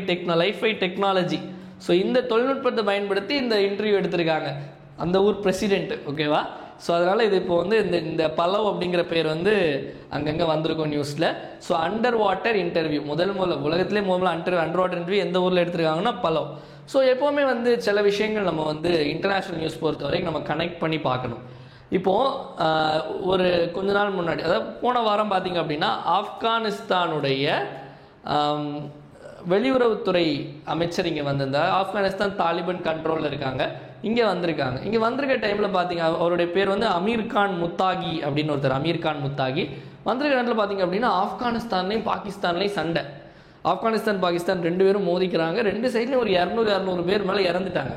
டெக்னாலஜி. ஸோ இந்த தொழில்நுட்பத்தை பயன்படுத்தி இந்த இன்டர்வியூ எடுத்திருக்காங்க அந்த ஊர் பிரசிடென்ட். ஓகேவா? ஸோ அதனால் இது இப்போ வந்து இந்த பலவ் அப்படிங்கிற பேர் வந்து அங்கங்கே வந்திருக்கும் நியூஸில். ஸோ அண்டர் வாட்டர் இன்டர்வியூ உலகத்திலே முதல்ல அண்டர் வாட்டர் இன்டர்வியூ எந்த ஊரில் எடுத்திருக்காங்கன்னா பலவ். ஸோ எப்போவுமே வந்து சில விஷயங்கள் நம்ம வந்து இன்டர்நேஷ்னல் நியூஸ் பொறுத்த வரைக்கும் நம்ம கனெக்ட் பண்ணி பார்க்கணும். இப்போது ஒரு கொஞ்ச நாள் முன்னாடி, அதாவது போன வாரம் பார்த்திங்க அப்படின்னா ஆப்கானிஸ்தானுடைய வெளியுறவுத்துறை அமைச்சர் இங்கே வந்திருந்தார். ஆப்கானிஸ்தான் தாலிபான் கண்ட்ரோலில் இருக்காங்க, இங்கே வந்திருக்காங்க. இங்கே வந்திருக்க டைமில் பார்த்தீங்க அவருடைய பேர் வந்து அமீர் கான் முத்தாகி அப்படின்னு ஒருத்தர். அமீர் கான் முத்தாகி வந்திருக்க நேரத்தில் பார்த்தீங்க அப்படின்னா ஆப்கானிஸ்தான்லேயும் பாகிஸ்தான்லேயும் சண்டை. ஆப்கானிஸ்தான் பாகிஸ்தான் 2 பேரும் மோதிக்கிறாங்க. 2 சைட்லேயும் ஒரு 200 பேர் மேலே இறந்துட்டாங்க.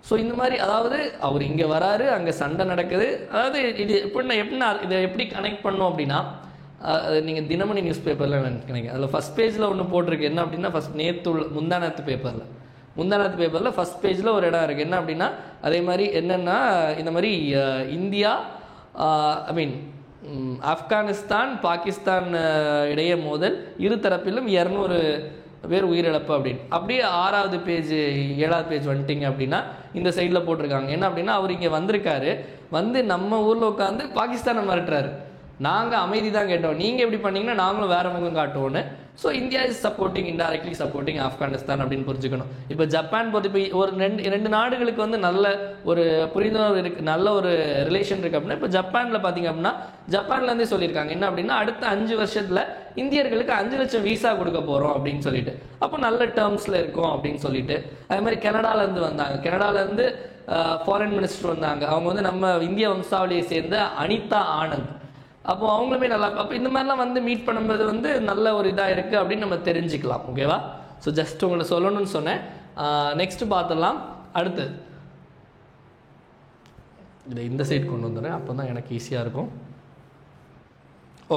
ஸோ இந்த மாதிரி, அதாவது அவர் இங்கே வராரு, அங்கே சண்டை நடக்குது. அதாவது இது எப்படின்னா இதை எப்படி கனெக்ட் பண்ணோம் அப்படின்னா, நீங்கள் தினமணி நியூஸ் பேப்பரில் நினைக்கிறேன், அதில் ஃபஸ்ட் பேஜில் ஒன்று போட்டிருக்கு. என்ன அப்படின்னா முந்தானத்து பேப்பரில் ஃபஸ்ட் பேஜில் ஒரு இடம் இருக்குது. என்ன அப்படின்னா அதே மாதிரி என்னென்னா இந்த மாதிரி இந்தியா ஆப்கானிஸ்தான் பாகிஸ்தான் இடையே மோதல், இரு தரப்பிலும் 200 பேர் உயிரிழப்பு அப்படின்னு. அப்படியே 6வது பேஜ் 7வது பேஜ் வந்துட்டிங்க அப்படின்னா இந்த சைடில் போட்டிருக்காங்க. என்ன அப்படின்னா அவர் இங்கே வந்திருக்காரு, வந்து நம்ம ஊரில் உட்காந்து பாகிஸ்தானை மிரட்டுறாரு. நாங்கள் அமைதி தான் கேட்டோம், நீங்கள் எப்படி பண்ணீங்கன்னா நாங்களும் வேறு முகம் காட்டுவோன்னு. So India is indirectly supporting Afghanistan அப்படின்னு புரிஞ்சுக்கணும். இப்போ ஜப்பான் பொறுத்து இப்போ ஒரு ரெண்டு நாடுகளுக்கு வந்து நல்ல ஒரு புரிந்துணர்வு இருக்குது, நல்ல ஒரு ரிலேஷன் இருக்குது அப்படின்னா, இப்போ ஜப்பானில் பார்த்தீங்க அப்படின்னா ஜப்பான்லேருந்தே சொல்லியிருக்காங்க என்ன அப்படின்னா அடுத்த 5 வருஷத்தில் இந்தியர்களுக்கு 5 லட்சம் விசா கொடுக்க போகிறோம் அப்படின்னு சொல்லிட்டு, அப்போ நல்ல டேர்ம்ஸில் இருக்கும் அப்படின்னு சொல்லிட்டு. அதே மாதிரி கனடாலேருந்து வந்தாங்க, கனடாலேருந்து ஃபாரின் மினிஸ்டர் வந்தாங்க. அவங்க வந்து நம்ம இந்திய வம்சாவளியை சேர்ந்த அனிதா ஆனந்த். அப்போ அவங்களுமே நல்லா, அப்போ இந்த மாதிரிலாம் வந்து மீட் பண்ணும்போது வந்து நல்ல ஒரு இதாக இருக்குது அப்படின்னு நம்ம தெரிஞ்சுக்கலாம். ஓகேவா? ஸோ ஜஸ்ட் உங்களை சொல்லணும்னு சொன்னேன். நெக்ஸ்ட் பார்த்துடலாம். அடுத்து இதை இந்த சைட் கொண்டு வந்துடுறேன், அப்போ தான் எனக்கு ஈஸியாக இருக்கும்.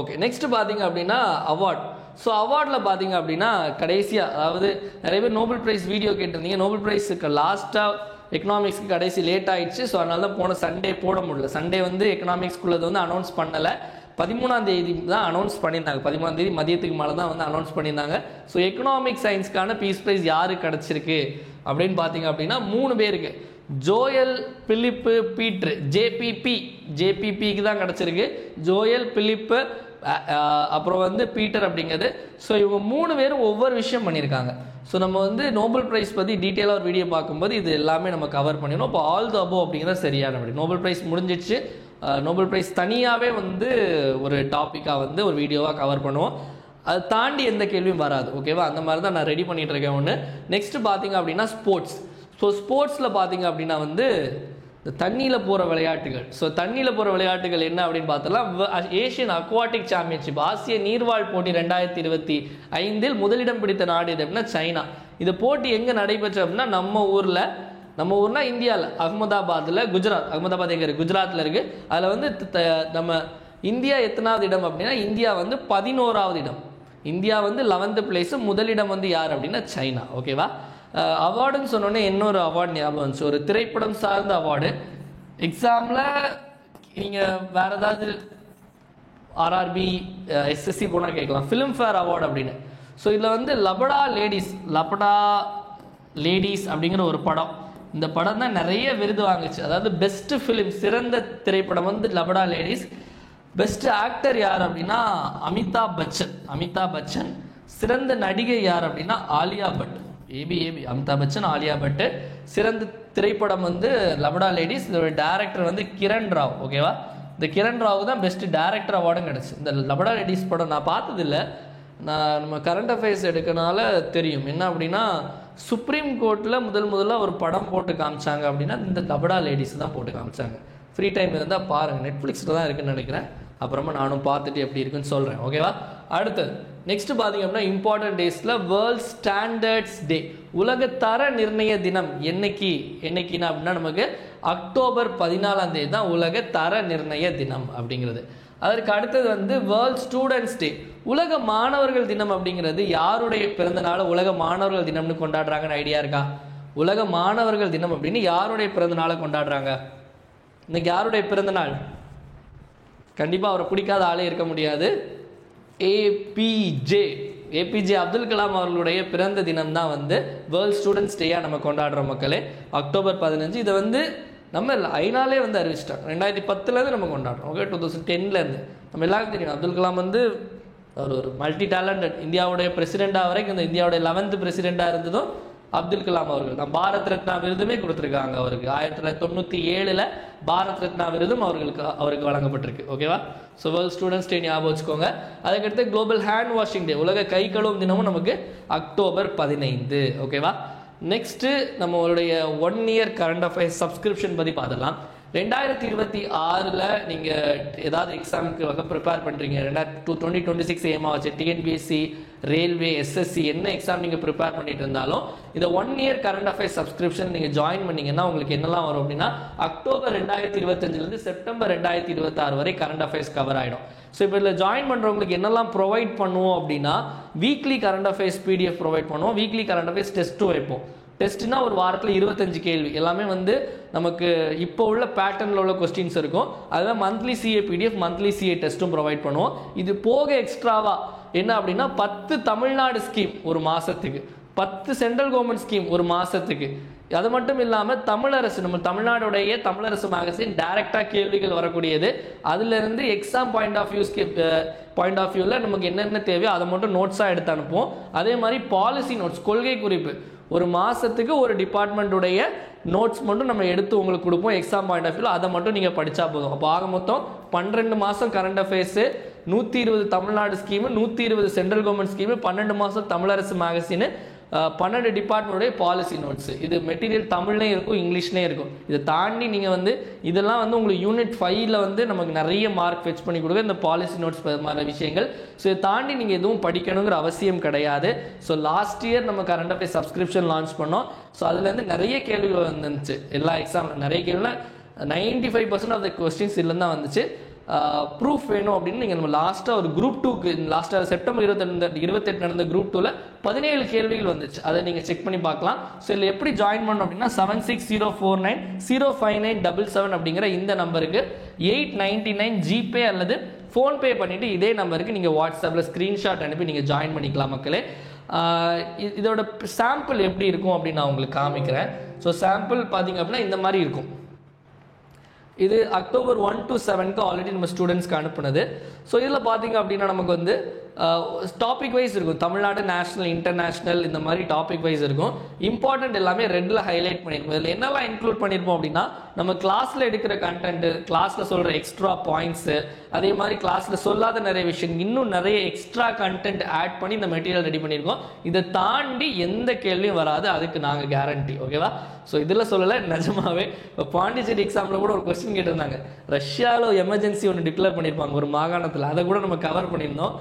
ஓகே, நெக்ஸ்ட் பார்த்தீங்க அப்படின்னா அவார்ட். ஸோ அவார்டில் பார்த்தீங்க அப்படின்னா கடைசியாக, அதாவது நிறைய பேர் நோபல் ப்ரைஸ் வீடியோ கேட்டிருந்தீங்க. நோபல் ப்ரைஸுக்கு லாஸ்ட்டாக எக்கனாமிக்ஸ்க்கு கடைசி லேட் ஆகிடுச்சு. ஸோ அதனால தான் போன சண்டே போட முடியல. சண்டே வந்து எக்கனாமிக்ஸ்குள்ளது வந்து அனௌன்ஸ் பண்ணலை. 13ஆம் தேதி தான் அனௌன்ஸ் பண்ணியிருந்தாங்க. 13ஆம் தேதி மதியத்துக்கு மேலே தான் வந்து அனௌன்ஸ் பண்ணியிருந்தாங்க. ஸோ எக்கனாமிக் சயின்ஸ்க்கான பீஸ் ப்ரைஸ் யாருக்கு கிடச்சிருக்கு அப்படின்னு பார்த்தீங்க அப்படின்னா 3 பேருக்கு, ஜோயல் பிலிப்பு பீட்ரு, ஜேபிபிக்கு தான் கிடச்சிருக்கு. ஜோயல் பிலிப்பு அப்புறம் வந்து பீட்டர் அப்படிங்கிறது. ஸோ இவங்க 3 பேரும் ஒவ்வொரு விஷயம் பண்ணியிருக்காங்க. ஸோ நம்ம வந்து நோபல் ப்ரைஸ் பற்றி டீட்டெயிலாக ஒரு வீடியோ பார்க்கும்போது இது எல்லாமே நம்ம கவர் பண்ணிடணும். இப்போ ஆல் த அபோவ் அப்படிங்கிறது சரியான படி. நோபல் ப்ரைஸ் முடிஞ்சிடுச்சு. நோபல் ப்ரைஸ் தனியாகவே வந்து ஒரு டாப்பிக்காக வந்து ஒரு வீடியோவாக கவர் பண்ணுவோம். அதை தாண்டி எந்த கேள்வியும் வராது. ஓகேவா? அந்த மாதிரி தான் நான் ரெடி பண்ணிகிட்டு இருக்கேன் ஒன்று. நெக்ஸ்ட் பார்த்தீங்க அப்படின்னா ஸ்போர்ட்ஸ். ஸோ ஸ்போர்ட்ஸில் பார்த்தீங்க அப்படின்னா வந்து இந்த தண்ணியில் போகிற விளையாட்டுகள். ஸோ தண்ணியில் போகிற விளையாட்டுகள் என்ன அப்படின்னு பார்த்தலாம். ஏஷியன் அக்வாட்டிக் சாம்பியன்ஷிப், ஆசிய நீர்வாழ் போட்டி 2025 முதலிடம் பிடித்த நாடு எது அப்படின்னா சைனா. இந்த போட்டி எங்கே நடைபெற்று அப்படின்னா நம்ம ஊர்னா இந்தியாவில் அகமதாபாத்தில், அகமதாபாத் எங்கே இருக்குது? குஜராத்தில் இருக்குது. அதில் வந்து நம்ம இந்தியா எத்தனாவது இடம் அப்படின்னா இந்தியா வந்து 11வது இடம். இந்தியா வந்து 11th பிளேஸு. முதலிடம் வந்து யார் அப்படின்னா சைனா. ஓகேவா? அவார்டுன்னு சொன்னோன்னே இன்னொரு அவார்டு ஞாபகம் வந்துச்சு, ஒரு திரைப்படம் சார்ந்த அவார்டு. எக்ஸாமில் நீங்கள் வேறு ஏதாவது ஆர்ஆர்பி எஸ்எஸ்சி போனால் கேட்கலாம், ஃபிலிம்ஃபேர் அவார்டு அப்படின்னு. ஸோ இதில் வந்து லபடா லேடிஸ் அப்படிங்கிற ஒரு படம். இந்த படம் தான் நிறைய விருது வாங்குச்சு. அதாவது பெஸ்ட் ஃபிலிம், சிறந்த திரைப்படம் வந்து லபடா லேடிஸ். பெஸ்ட் ஆக்டர் யார் அப்படின்னா அமிதாப் பச்சன். சிறந்த நடிகை யார் அப்படின்னா ஆலியா பட். அமிதாப் பச்சன், ஆலியா பட். சிறந்த திரைப்படம் வந்து லபடா லேடிஸ். இதோட டைரக்டர் வந்து கிரண் ராவ். ஓகேவா? இந்த கிரண் ராவு தான் பெஸ்ட் டைரக்டர் அவார்டும் கிடச்சி. இந்த லபடா லேடிஸ் படம் நான் பார்த்ததில்லை, நான் நம்ம கரண்ட் அஃபேர்ஸ் எடுக்கனால தெரியும். என்ன அப்படின்னா சுப்ரீம் கோர்ட்டில் முதல்ல ஒரு படம் போட்டு காமிச்சாங்க அப்படின்னா இந்த லபடா லேடிஸ் தான் போட்டு காமிச்சாங்க. ஃப்ரீ டைம் இருந்தால் பாருங்கள், நெட்ஃப்ளிக்ஸில் தான் இருக்குன்னு நினைக்கிறேன். அப்புறமா நானும் பார்த்துட்டு எப்படி இருக்குன்னு சொல்கிறேன், ஓகேவா? அடுத்தது நெக்ஸ்ட் பார்த்தீங்க அப்படின்னா இம்பார்ட்டன்ட் டேஸில் வேர்ல்ட் ஸ்டாண்டர்ட்ஸ் டே, உலக தர நிர்ணய தினம் என்னைக்குன்னா அப்படின்னா நமக்கு அக்டோபர் 14 தான் உலக தர நிர்ணய தினம் அப்படிங்கிறது. அதற்கு அடுத்தது வந்து வேர்ல்ட் ஸ்டூடெண்ட்ஸ் டே, உலக மாணவர்கள் தினம் அப்படிங்கிறது யாருடைய பிறந்த நாள் உலக மாணவர்கள் தினம்னு கொண்டாடுறாங்கன்னு ஐடியா இருக்கா? உலக மாணவர்கள் தினம் அப்படின்னு யாருடைய பிறந்த நாளை கொண்டாடுறாங்க? இன்னைக்கு யாருடைய பிறந்த நாள்? கண்டிப்பாக அவரை பிடிக்காத ஆளே இருக்க முடியாது. ஏபிஜே அப்துல் கலாம் அவர்களுடைய பிறந்த தினம் தான் வந்து வேர்ல்ட் ஸ்டூடெண்ட்ஸ் டேயாக நம்ம கொண்டாடுறோம் மக்களே, அக்டோபர் 15. இதை வந்து நம்ம ஐநாலே வந்து அறிவிச்சிட்டாங்க. 2010 நம்ம கொண்டாடுறோம், ஓகே? 2010 நம்ம எல்லாருக்கும் தெரியும் அப்துல் கலாம் வந்து ஒரு மல்டி டேலண்டட், இந்தியாவுடைய பிரசிடெண்டாக வரைக்கும் இந்த இந்தியாவுடைய 11th பிரசிடெண்டாக இருந்ததும் அப்துல் கலாம் அவர்கள் தான். பாரத் ரத்னா விருதுமே கொடுத்துருக்காங்க அவருக்கு. 1997 பாரத் ரத்னா விருதும் அவருக்கு வழங்கப்பட்டிருக்கு, ஓகேவா? ஸோ வேர்ல்ட் ஸ்டூடெண்ட்ஸ் டே ஞாபகம் வச்சுக்கோங்க. அதுக்கடுத்து குளோபல் ஹேண்ட் வாஷிங் டே, உலக கை கழுவும் தினமும் நமக்கு அக்டோபர் 15, ஓகேவா? நெக்ஸ்ட்டு நம்மளுடைய 1 year கரண்ட் அஃபேர்ஸ் சப்ஸ்கிரிப்ஷன் பற்றி பார்த்துடலாம். 2026 நீங்கள் ஏதாவது எக்ஸாமுக்கு ப்ரிப்பேர் பண்ணுறீங்க, 2026 ஏமா வச்சு டிஎன்பிஎஸ்சி, ரயில்வே, எஸ்எஸ்சி என்ன எக்ஸாம் நீங்கள் ப்ரிப்பேர் பண்ணிட்டு இருந்தாலும் இந்த 1 year கரண்ட் அஃபேர்ஸ் சப்ஸ்கிரிப்ஷன் நீங்கள் ஜாயின் பண்ணிங்கன்னா உங்களுக்கு என்னெல்லாம் வரும் அப்படின்னா அக்டோபர் 2025 செப்டம்பர் 2026 வரை கரண்ட் அஃபேர்ஸ் கவர் ஆகிடும். ஸோ இப்போ இதில் ஜாயின் பண்ணுறவங்களுக்கு என்னெல்லாம் ப்ரொவைட் பண்ணுவோம் அப்படின்னா weekly current affairs PDF provide பண்ணுவோம், வீக்லி கரண்ட் அஃபேர்ஸ் டெஸ்ட்டும் வைப்போம். டெஸ்ட்னா ஒரு வாரத்தில் 25 கேள்வி, எல்லாமே வந்து நமக்கு இப்போ உள்ள பேட்டர்னில் உள்ள கொஸ்டின்ஸ் இருக்கும். அதுதான் monthly CA PDF, monthly CA டெஸ்ட்டும் ப்ரொவைட் பண்ணுவோம். இது போக எக்ஸ்ட்ராவா என்ன அப்படின்னா 10 தமிழ்நாடு ஸ்கீம் ஒரு மாதத்துக்கு, 10 சென்ட்ரல் கவர்மெண்ட் ஸ்கீம் ஒரு மாதத்துக்கு. அது மட்டும் இல்லாமல் தமிழரசு, நம்ம தமிழ்நாடுடைய தமிழரசு மேகசின் டைரக்டாக கேள்விகள் வரக்கூடியது, அதுலேருந்து எக்ஸாம் பாயிண்ட் ஆஃப் வியூவில் நமக்கு என்னென்ன தேவையோ அதை மட்டும் நோட்ஸாக எடுத்து அனுப்புவோம். அதே மாதிரி பாலிசி நோட்ஸ், கொள்கை குறிப்பு, ஒரு மாதத்துக்கு ஒரு டிபார்ட்மெண்ட்டுடைய நோட்ஸ் மட்டும் நம்ம எடுத்து உங்களுக்கு கொடுப்போம் எக்ஸாம் பாயிண்ட் ஆஃப் வியூவில். அதை மட்டும் நீங்கள் படித்தா போதும். அப்போ ஆக மொத்தம் 12 மாதம் current affairs, 120 Tamil Nadu scheme, 120 central government scheme, 12 மாதம் தமிழரசு மேகசின், 12 டிபார்ட்மெண்ட்டுடைய பாலிசி நோட்ஸ். இது மெட்டீரியல் தமிழ்லேயும் இருக்கும், இங்கிலீஷ்லேயும் இருக்கும். இதை தாண்டி நீங்கள் வந்து இதெல்லாம் வந்து உங்களுக்கு யூனிட் 5ல் வந்து நமக்கு நிறைய மார்க் ஃபெச் பண்ணி கொடுக்க இந்த பாலிசி நோட்ஸ் மாதிரி விஷயங்கள். ஸோ இதை தாண்டி நீங்கள் எதுவும் படிக்கணுங்கிற அவசியம் கிடையாது. ஸோ லாஸ்ட் இயர் நம்ம கரண்ட் அஃபேர்ஸ் சப்ஸ்கிரிப்ஷன் லான்ச் பண்ணோம். ஸோ அதுலேருந்து நிறைய கேள்விகள் வந்துச்சு, எல்லா எக்ஸாமில் நிறைய கேள்வியில் 95% ஆஃப் த கொஸ்டின்ஸ் இதுலேருந்து தான் வந்துச்சு. ப்ரூஃப் வேணும் அப்படின்னு நீங்கள் நம்ம லாஸ்ட்டாக ஒரு குரூப் 2க்கு லாஸ்ட்டாக செப்டம்பர் 28 நடந்த குரூப் 2ல் 17 கேள்விகள் வந்துச்சு. அதை நீங்கள் செக் பண்ணி பார்க்கலாம். ஸோ இதில் எப்படி ஜாயின் பண்ணணும் அப்படின்னா 7604905977 அப்படிங்கிற இந்த நம்பருக்கு 899 ஜிபே அல்லது ஃபோன்பே பண்ணிவிட்டு இதே நம்பருக்கு நீங்கள் வாட்ஸ்அப்பில் ஸ்க்ரீன்ஷாட் அனுப்பி நீங்கள் ஜாயின் பண்ணிக்கலாம் மக்களே. இதோட சாம்பிள் எப்படி இருக்கும் அப்படின்னு நான் உங்களுக்கு காமிக்கிறேன். ஸோ சாம்பிள் பார்த்தீங்க அப்படின்னா இந்த மாதிரி இருக்கும். இது அக்டோபர் 1 to 7 ஆல்ரெடி நம்ம ஸ்டூடெண்ட்ஸ்க்கு அனுப்புனது. ஸோ இதில் பார்த்தீங்க அப்படின்னா நமக்கு வந்து டாபிக் வைஸ் இருக்கும், தமிழ்நாடு, நேஷனல், இன்டர்நேஷ்னல், இந்த மாதிரி டாபிக் வைஸ் இருக்கும். இம்பார்ட்டன்ட் எல்லாமே ரெட்டில் ஹைலைட் பண்ணியிருப்போம். இதில் என்னெல்லாம் இன்க்ளூட் பண்ணியிருப்போம் அப்படின்னா நம்ம கிளாஸில் எடுக்கிற கண்டென்ட், கிளாஸில் சொல்கிற எக்ஸ்ட்ரா பாயிண்ட்ஸு, அதே மாதிரி கிளாஸில் சொல்லாத நிறைய விஷயம், இன்னும் நிறைய எக்ஸ்ட்ரா கண்டென்ட் ஆட் பண்ணி இந்த மெட்டீரியல் ரெடி பண்ணியிருக்கோம். இதை தாண்டி எந்த கேள்வியும் வராது, அதுக்கு நாங்கள் கேரண்டி, ஓகேவா? ஸோ இதில் சொல்லலை, நிஜமாவே இப்போ பாண்டிச்சேரி எக்ஸாமில் கூட ஒரு கொஸ்டின் கேட்டிருந்தாங்க, ரஷ்யாவில் எமர்ஜென்சி ஒன்று டிக்ளேர் பண்ணியிருப்பாங்க ஒரு மாகாணத்தில், அதை கூட நம்ம கவர் பண்ணியிருந்தோம்.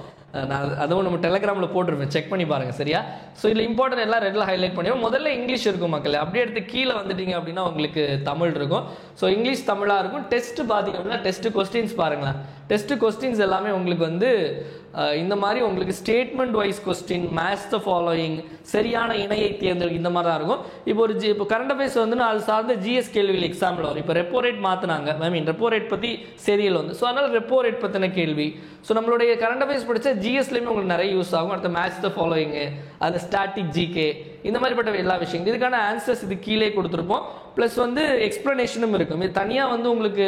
நான் அதுவும் நம்ம டெலிகிராமில் போட்டிருப்பேன், செக் பண்ணி பாருங்கள், சரியா? ஸோ இதில் இம்பார்ட்டன்ட் எல்லாம் ரெட்டில் ஹைலைட் பண்ணிடுவோம். முதல்ல இங்கிலீஷ் இருக்கும் மக்கள், அப்படியே எடுத்து கீழே வந்துட்டீங்க அப்படின்னா உங்களுக்கு தமிழ் இருக்கும். ஸோ இங்கிலீஷ் தமிழாக இருக்கும். டெஸ்ட்டு பார்த்தீங்க அப்படின்னா டெஸ்ட்டு கொஸ்டின்ஸ் பாருங்களேன். டெஸ்ட்டு கொஸ்டின்ஸ் எல்லாமே உங்களுக்கு வந்து இந்த மாதிரி உங்களுக்கு statement wise question, match the following, சரியான இணையை தேர்ந்தெடுக்க, இந்த மாதிரி தான் இருக்கும். இப்போ கரண்ட் அஃபேர்ஸ் வந்து அது சார்ந்த ஜிஎஸ் கேள்விகள் எக்ஸாம்பிள் வரும். இப்போ ரெப்போ ரேட் மாற்றினாங்க, ரெப்போ ரேட் பற்றி செய்திகள் வந்து, ஸோ அதனால் ரெப்போ ரேட் பற்றின கேள்வி. ஸோ நம்மளுடைய கரண்ட் அஃபேர்ஸ் படித்தா ஜிஎஸ்லேயுமே உங்களுக்கு நிறைய யூஸ் ஆகும். அடுத்த மேட்ச் த ஃபாலோயிங்கு, அது ஸ்டாட்டிக் ஜிகே, இந்த மாதிரிப்பட்ட எல்லா விஷயங்கள், இதுக்கான ஆன்சர்ஸ் இது கீழே கொடுத்துருப்போம். ப்ளஸ் வந்து எக்ஸ்ப்ளனேஷனும் இருக்கும். இது தனியாக வந்து உங்களுக்கு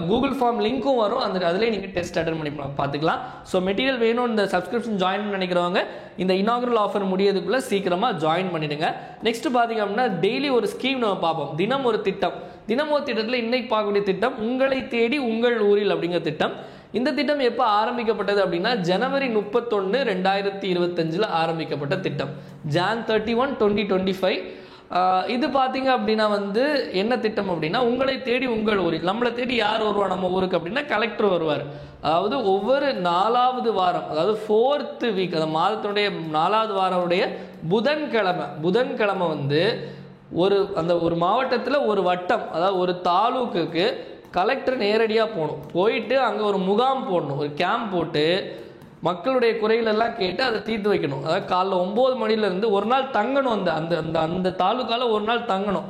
கூகுள் ஃபார்ம் லிங்க்கும் வரும், அதிலே நீங்கள் டெஸ்ட் அட்டன் பண்ணி பார்த்துக்கலாம். ஸோ மெட்டீரியல் வேணும், இந்த சப்ஸ்கிரிப்ஷன் ஜாயின் நினைக்கிறவங்க இந்த இனாகுரல் ஆஃபர் முடியறதுக்குள்ளே சீக்கிரமாக ஜாயின் பண்ணிடுங்க. நெக்ஸ்ட் பார்த்தீங்க அப்படின்னா டெய்லி ஒரு ஸ்கீம் நம்ம பார்ப்போம், தினம் ஒரு திட்டம். தினமோ திட்டத்தில் இன்னைக்கு பார்க்கக்கூடிய திட்டம் உங்களை தேடி உங்கள் ஊரில் அப்படிங்கிற திட்டம். இந்த திட்டம் எப்போ ஆரம்பிக்கப்பட்டது அப்படின்னா ஜனவரி 31, 2025 ஆரம்பிக்கப்பட்ட திட்டம். Jan 31, 2025. இது பார்த்தீங்க அப்படின்னா வந்து என்ன திட்டம் அப்படின்னா உங்களை தேடி உங்கள் ஊரில். நம்மளை தேடி யார் வருவா நம்ம ஊருக்கு அப்படின்னா கலெக்டர் வருவார். அதாவது ஒவ்வொரு 4வது வாரம், அதாவது 4th வீக், அந்த மாதத்தினுடைய 4வது வாரமுடைய புதன்கிழமை வந்து ஒரு மாவட்டத்தில் ஒரு வட்டம், அதாவது ஒரு தாலுக்குக்கு கலெக்டர் நேரடியாக போகணும். போயிட்டு அங்கே ஒரு முகாம் போடணும், ஒரு கேம்ப் போட்டு மக்களுடைய குறைகளெல்லாம் கேட்டு அதை தீர்த்து வைக்கணும். அதாவது காலைல 9 மணிலேருந்து ஒரு நாள் தங்கணும். அந்த அந்த அந்த தாலுக்காவில் ஒரு நாள் தங்கணும்.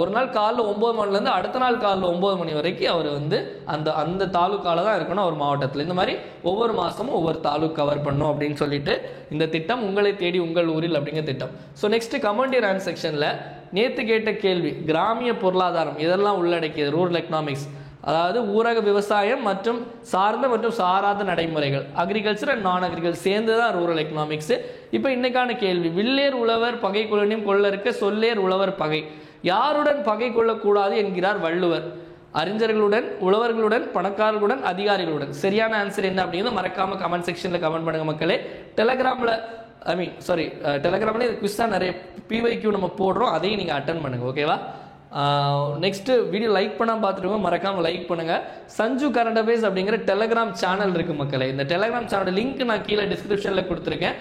ஒரு நாள் காலைல 9 மணிலேருந்து அடுத்த நாள் காலைல 9 மணி வரைக்கும் அவர் வந்து அந்த தாலுக்காவில் தான் இருக்கணும் அவர் மாவட்டத்தில். இந்த மாதிரி ஒவ்வொரு மாதமும் ஒவ்வொரு தாலுக் கவர் பண்ணும் அப்படின்னு சொல்லிட்டு இந்த திட்டம் உங்களை தேடி உங்கள் ஊரில் அப்படிங்கிற திட்டம். ஸோ நெக்ஸ்ட் கமெண்ட் ரேங்க் செக்ஷனில் நேற்று கேட்ட கேள்வி கிராமிய பொருளாதாரம் இதெல்லாம் உள்ளடக்கியது. ரூரல் எக்கனாமிக்ஸ், அதாவது ஊரக விவசாயம் மற்றும் சார்ந்த மற்றும் சாராத நடைமுறைகள், அக்ரிகல்ச்சர் அண்ட் நான் அக்ரிகல்ச்சர் சேர்ந்து தான் ரூரல் எக்கனாமிக்ஸ். இப்போ இன்னைக்கான கேள்வி வில்லேர் உழவர் பகை கொள்ளனையும் கொள்ளற்க சொல்லேர் உழவர் பகை. யாருடன் பகை கொள்ளக்கூடாது என்கிறார் வள்ளுவர்? அறிஞர்களுடன், உழவர்களுடன், பணக்காரர்களுடன், அதிகாரிகளுடன். சரியான ஆன்சர் என்ன அப்படிங்கிறது மறக்காம கமெண்ட் செக்ஷன்ல கமெண்ட் பண்ணுங்க மக்களே. டெலகிராம்ல டெலகிராம்ல குவிஸ் தான் நிறைய பிவைக்யூ நம்ம போடுறோம், அதையும் நீங்க அட்டன் பண்ணுங்க. ஓகேவா? நெக்ஸ்ட் வீடியோ லைக் பண்ணாமல் பார்த்துருங்க, மறக்காமல் லைக் பண்ணுங்கள். சஞ்சு கரண்ட் அஃபேர்ஸ் அப்படிங்கிற டெலகிராம் சேனல் இருக்குது மக்களே. இந்த டெலகிராம் சேனல் லிங்க் நான் கீழே டிஸ்கிரிப்ஷனில் கொடுத்துருக்கேன்.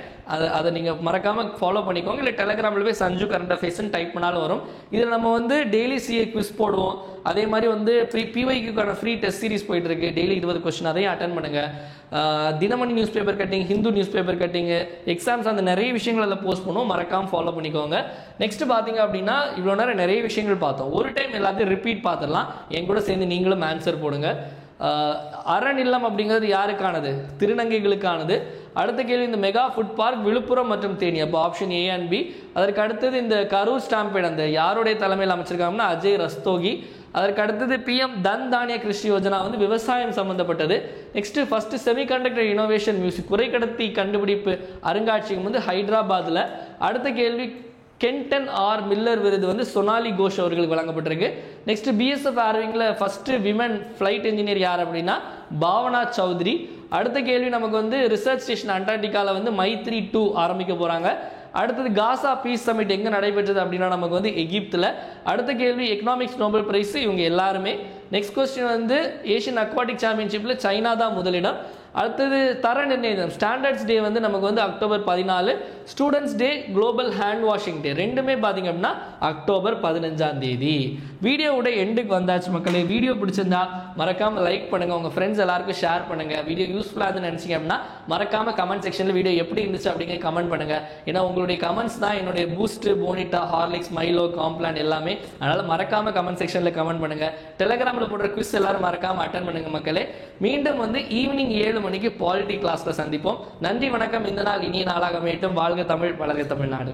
அதை நீங்கள் மறக்காமல் ஃபாலோ பண்ணிக்கோங்க. இல்லை டெலகிராமில் போய் சஞ்சு கரண்ட் அஃபேர்ஸ்ன்னு டைப் பண்ணாலும் வரும். இதில் நம்ம வந்து டெய்லி சிஏ குவிஸ் போடுவோம். அதே மாதிரி வந்து பிவைக்கான ஃப்ரீ டெஸ்ட் சீரிஸ் போயிட்டு இருக்கு. டெய்லி 20 கொஸ்டின், அதையும் அட்டன் பண்ணுங்க. Dinamani news paper cutting, Hindu news paper cutting, exams, அந்த நிறைய விஷயங்கள் அதில் போஸ்ட் பண்ணுவோம். மறக்காமல் ஃபாலோ பண்ணிக்கோங்க. நெக்ஸ்ட் பார்த்தீங்க அப்படின்னா இவ்வளோ நேரம் நிறைய விஷயங்கள் பார்த்தோம். ஒரு டைம் எல்லாத்தையும் ரிப்பீட் பார்த்துடலாம். என் கூட சேர்ந்து நீங்களும் ஆன்சர் போடுங்க. அரண் இல்லம் அப்படிங்கிறது யாருக்கானது? திருநங்கைகளுக்கானது. அடுத்த கேள்வி இந்த மெகா ஃபுட் பார்க் விழுப்புரம் மற்றும் தேனி. அப்போ ஆப்ஷன் ஏ அண்ட் பி. அதற்கு அடுத்தது இந்த கரூர் ஸ்டாம்பேட் அந்த யாருடைய தலைமையில் அமைச்சிருக்காங்கன்னா அஜய் ரஸ்தோகி. அதற்கு அடுத்தது பிஎம் தன் தானிய கிருஷி யோஜனா வந்து விவசாயம் சம்பந்தப்பட்டது. Next first semiconductor innovation music குறைக்கடத்தி கண்டுபிடிப்பு அருங்காட்சியகம் வந்து ஹைதராபாத்தில். அடுத்த கேள்வி கென்டன் ஆர் மில்லர் விருது வந்து சொனாலி கோஷ் அவர்களுக்கு வழங்கப்பட்டிருக்கு. நெக்ஸ்ட் பிஎஸ்எஃப் ஏர்விங்கில் ஃபர்ஸ்ட் விமன் ஃப்ளைட் இன்ஜினியர் யார் அப்படின்னா பாவனா சௌத்ரி. அடுத்த கேள்வி நமக்கு வந்து ரிசர்ச் ஸ்டேஷன் அண்டார்டிகாவில் வந்து மைத்ரி 2 ஆரம்பிக்க போகிறாங்க. அடுத்தது காசா பீஸ் சமிட் எங்கே நடைபெற்றது அப்படின்னா நமக்கு வந்து எகிப்தில். அடுத்த கேள்வி எக்கனாமிக்ஸ் நோபல் பிரைஸ் இவங்க எல்லாருமே. நெக்ஸ்ட் கொஸ்டின் வந்து ஏஷியன் அக்வாட்டிக் சாம்பியன்ஷிப்பில் சைனா தான் முதலிடம். அடுத்தது தர நிர்ணயம் ஸ்டாண்டர்ட்ஸ் டே வந்து நமக்கு வந்து அக்டோபர் 14. ஸ்டூடெண்ட்ஸ் டே, குளோபல் ஹேண்ட் வாஷிங் டே ரெண்டுமே பார்த்தீங்க அப்படின்னா அக்டோபர் 15. வீடியோவோட எண்டுக்கு வந்தாச்சு மக்களே. வீடியோ பிடிச்சிருந்தா மறக்காம லைக் பண்ணுங்க, உங்க ஃப்ரெண்ட்ஸ் எல்லாருக்கும் ஷேர் பண்ணுங்க. வீடியோ யூஸ்ஃபுல்லாக இருந்து நினைச்சீங்க அப்படின்னா மறக்காம கமெண்ட் செக்ஷன்ல வீடியோ எப்படி இருந்துச்சு அப்படிங்கிற கமெண்ட் பண்ணுங்க. ஏன்னா உங்களுடைய கமெண்ட்ஸ் தான் என்னுடைய பூஸ்ட், போனிட்டா, ஹார்லிக்ஸ், மைலோ, காம்ப்ளான் எல்லாமே. அதனால மறக்காம கமெண்ட் செக்ஷன்ல கமெண்ட் பண்ணுங்க. டெலகிராமில் போடுற குவிஸ் எல்லாரும் மறக்காம அட்டன் பண்ணுங்க மக்களே. மீண்டும் வந்து ஈவினிங் 7 மணிக்கு பாலிட்டி கிளாஸ்ல சந்திப்போம். நன்றி, வணக்கம். இந்த நாள் இனிய நாளாக அமையட்டும். வாழ்க தமிழ், வளர்க தமிழ்நாடு.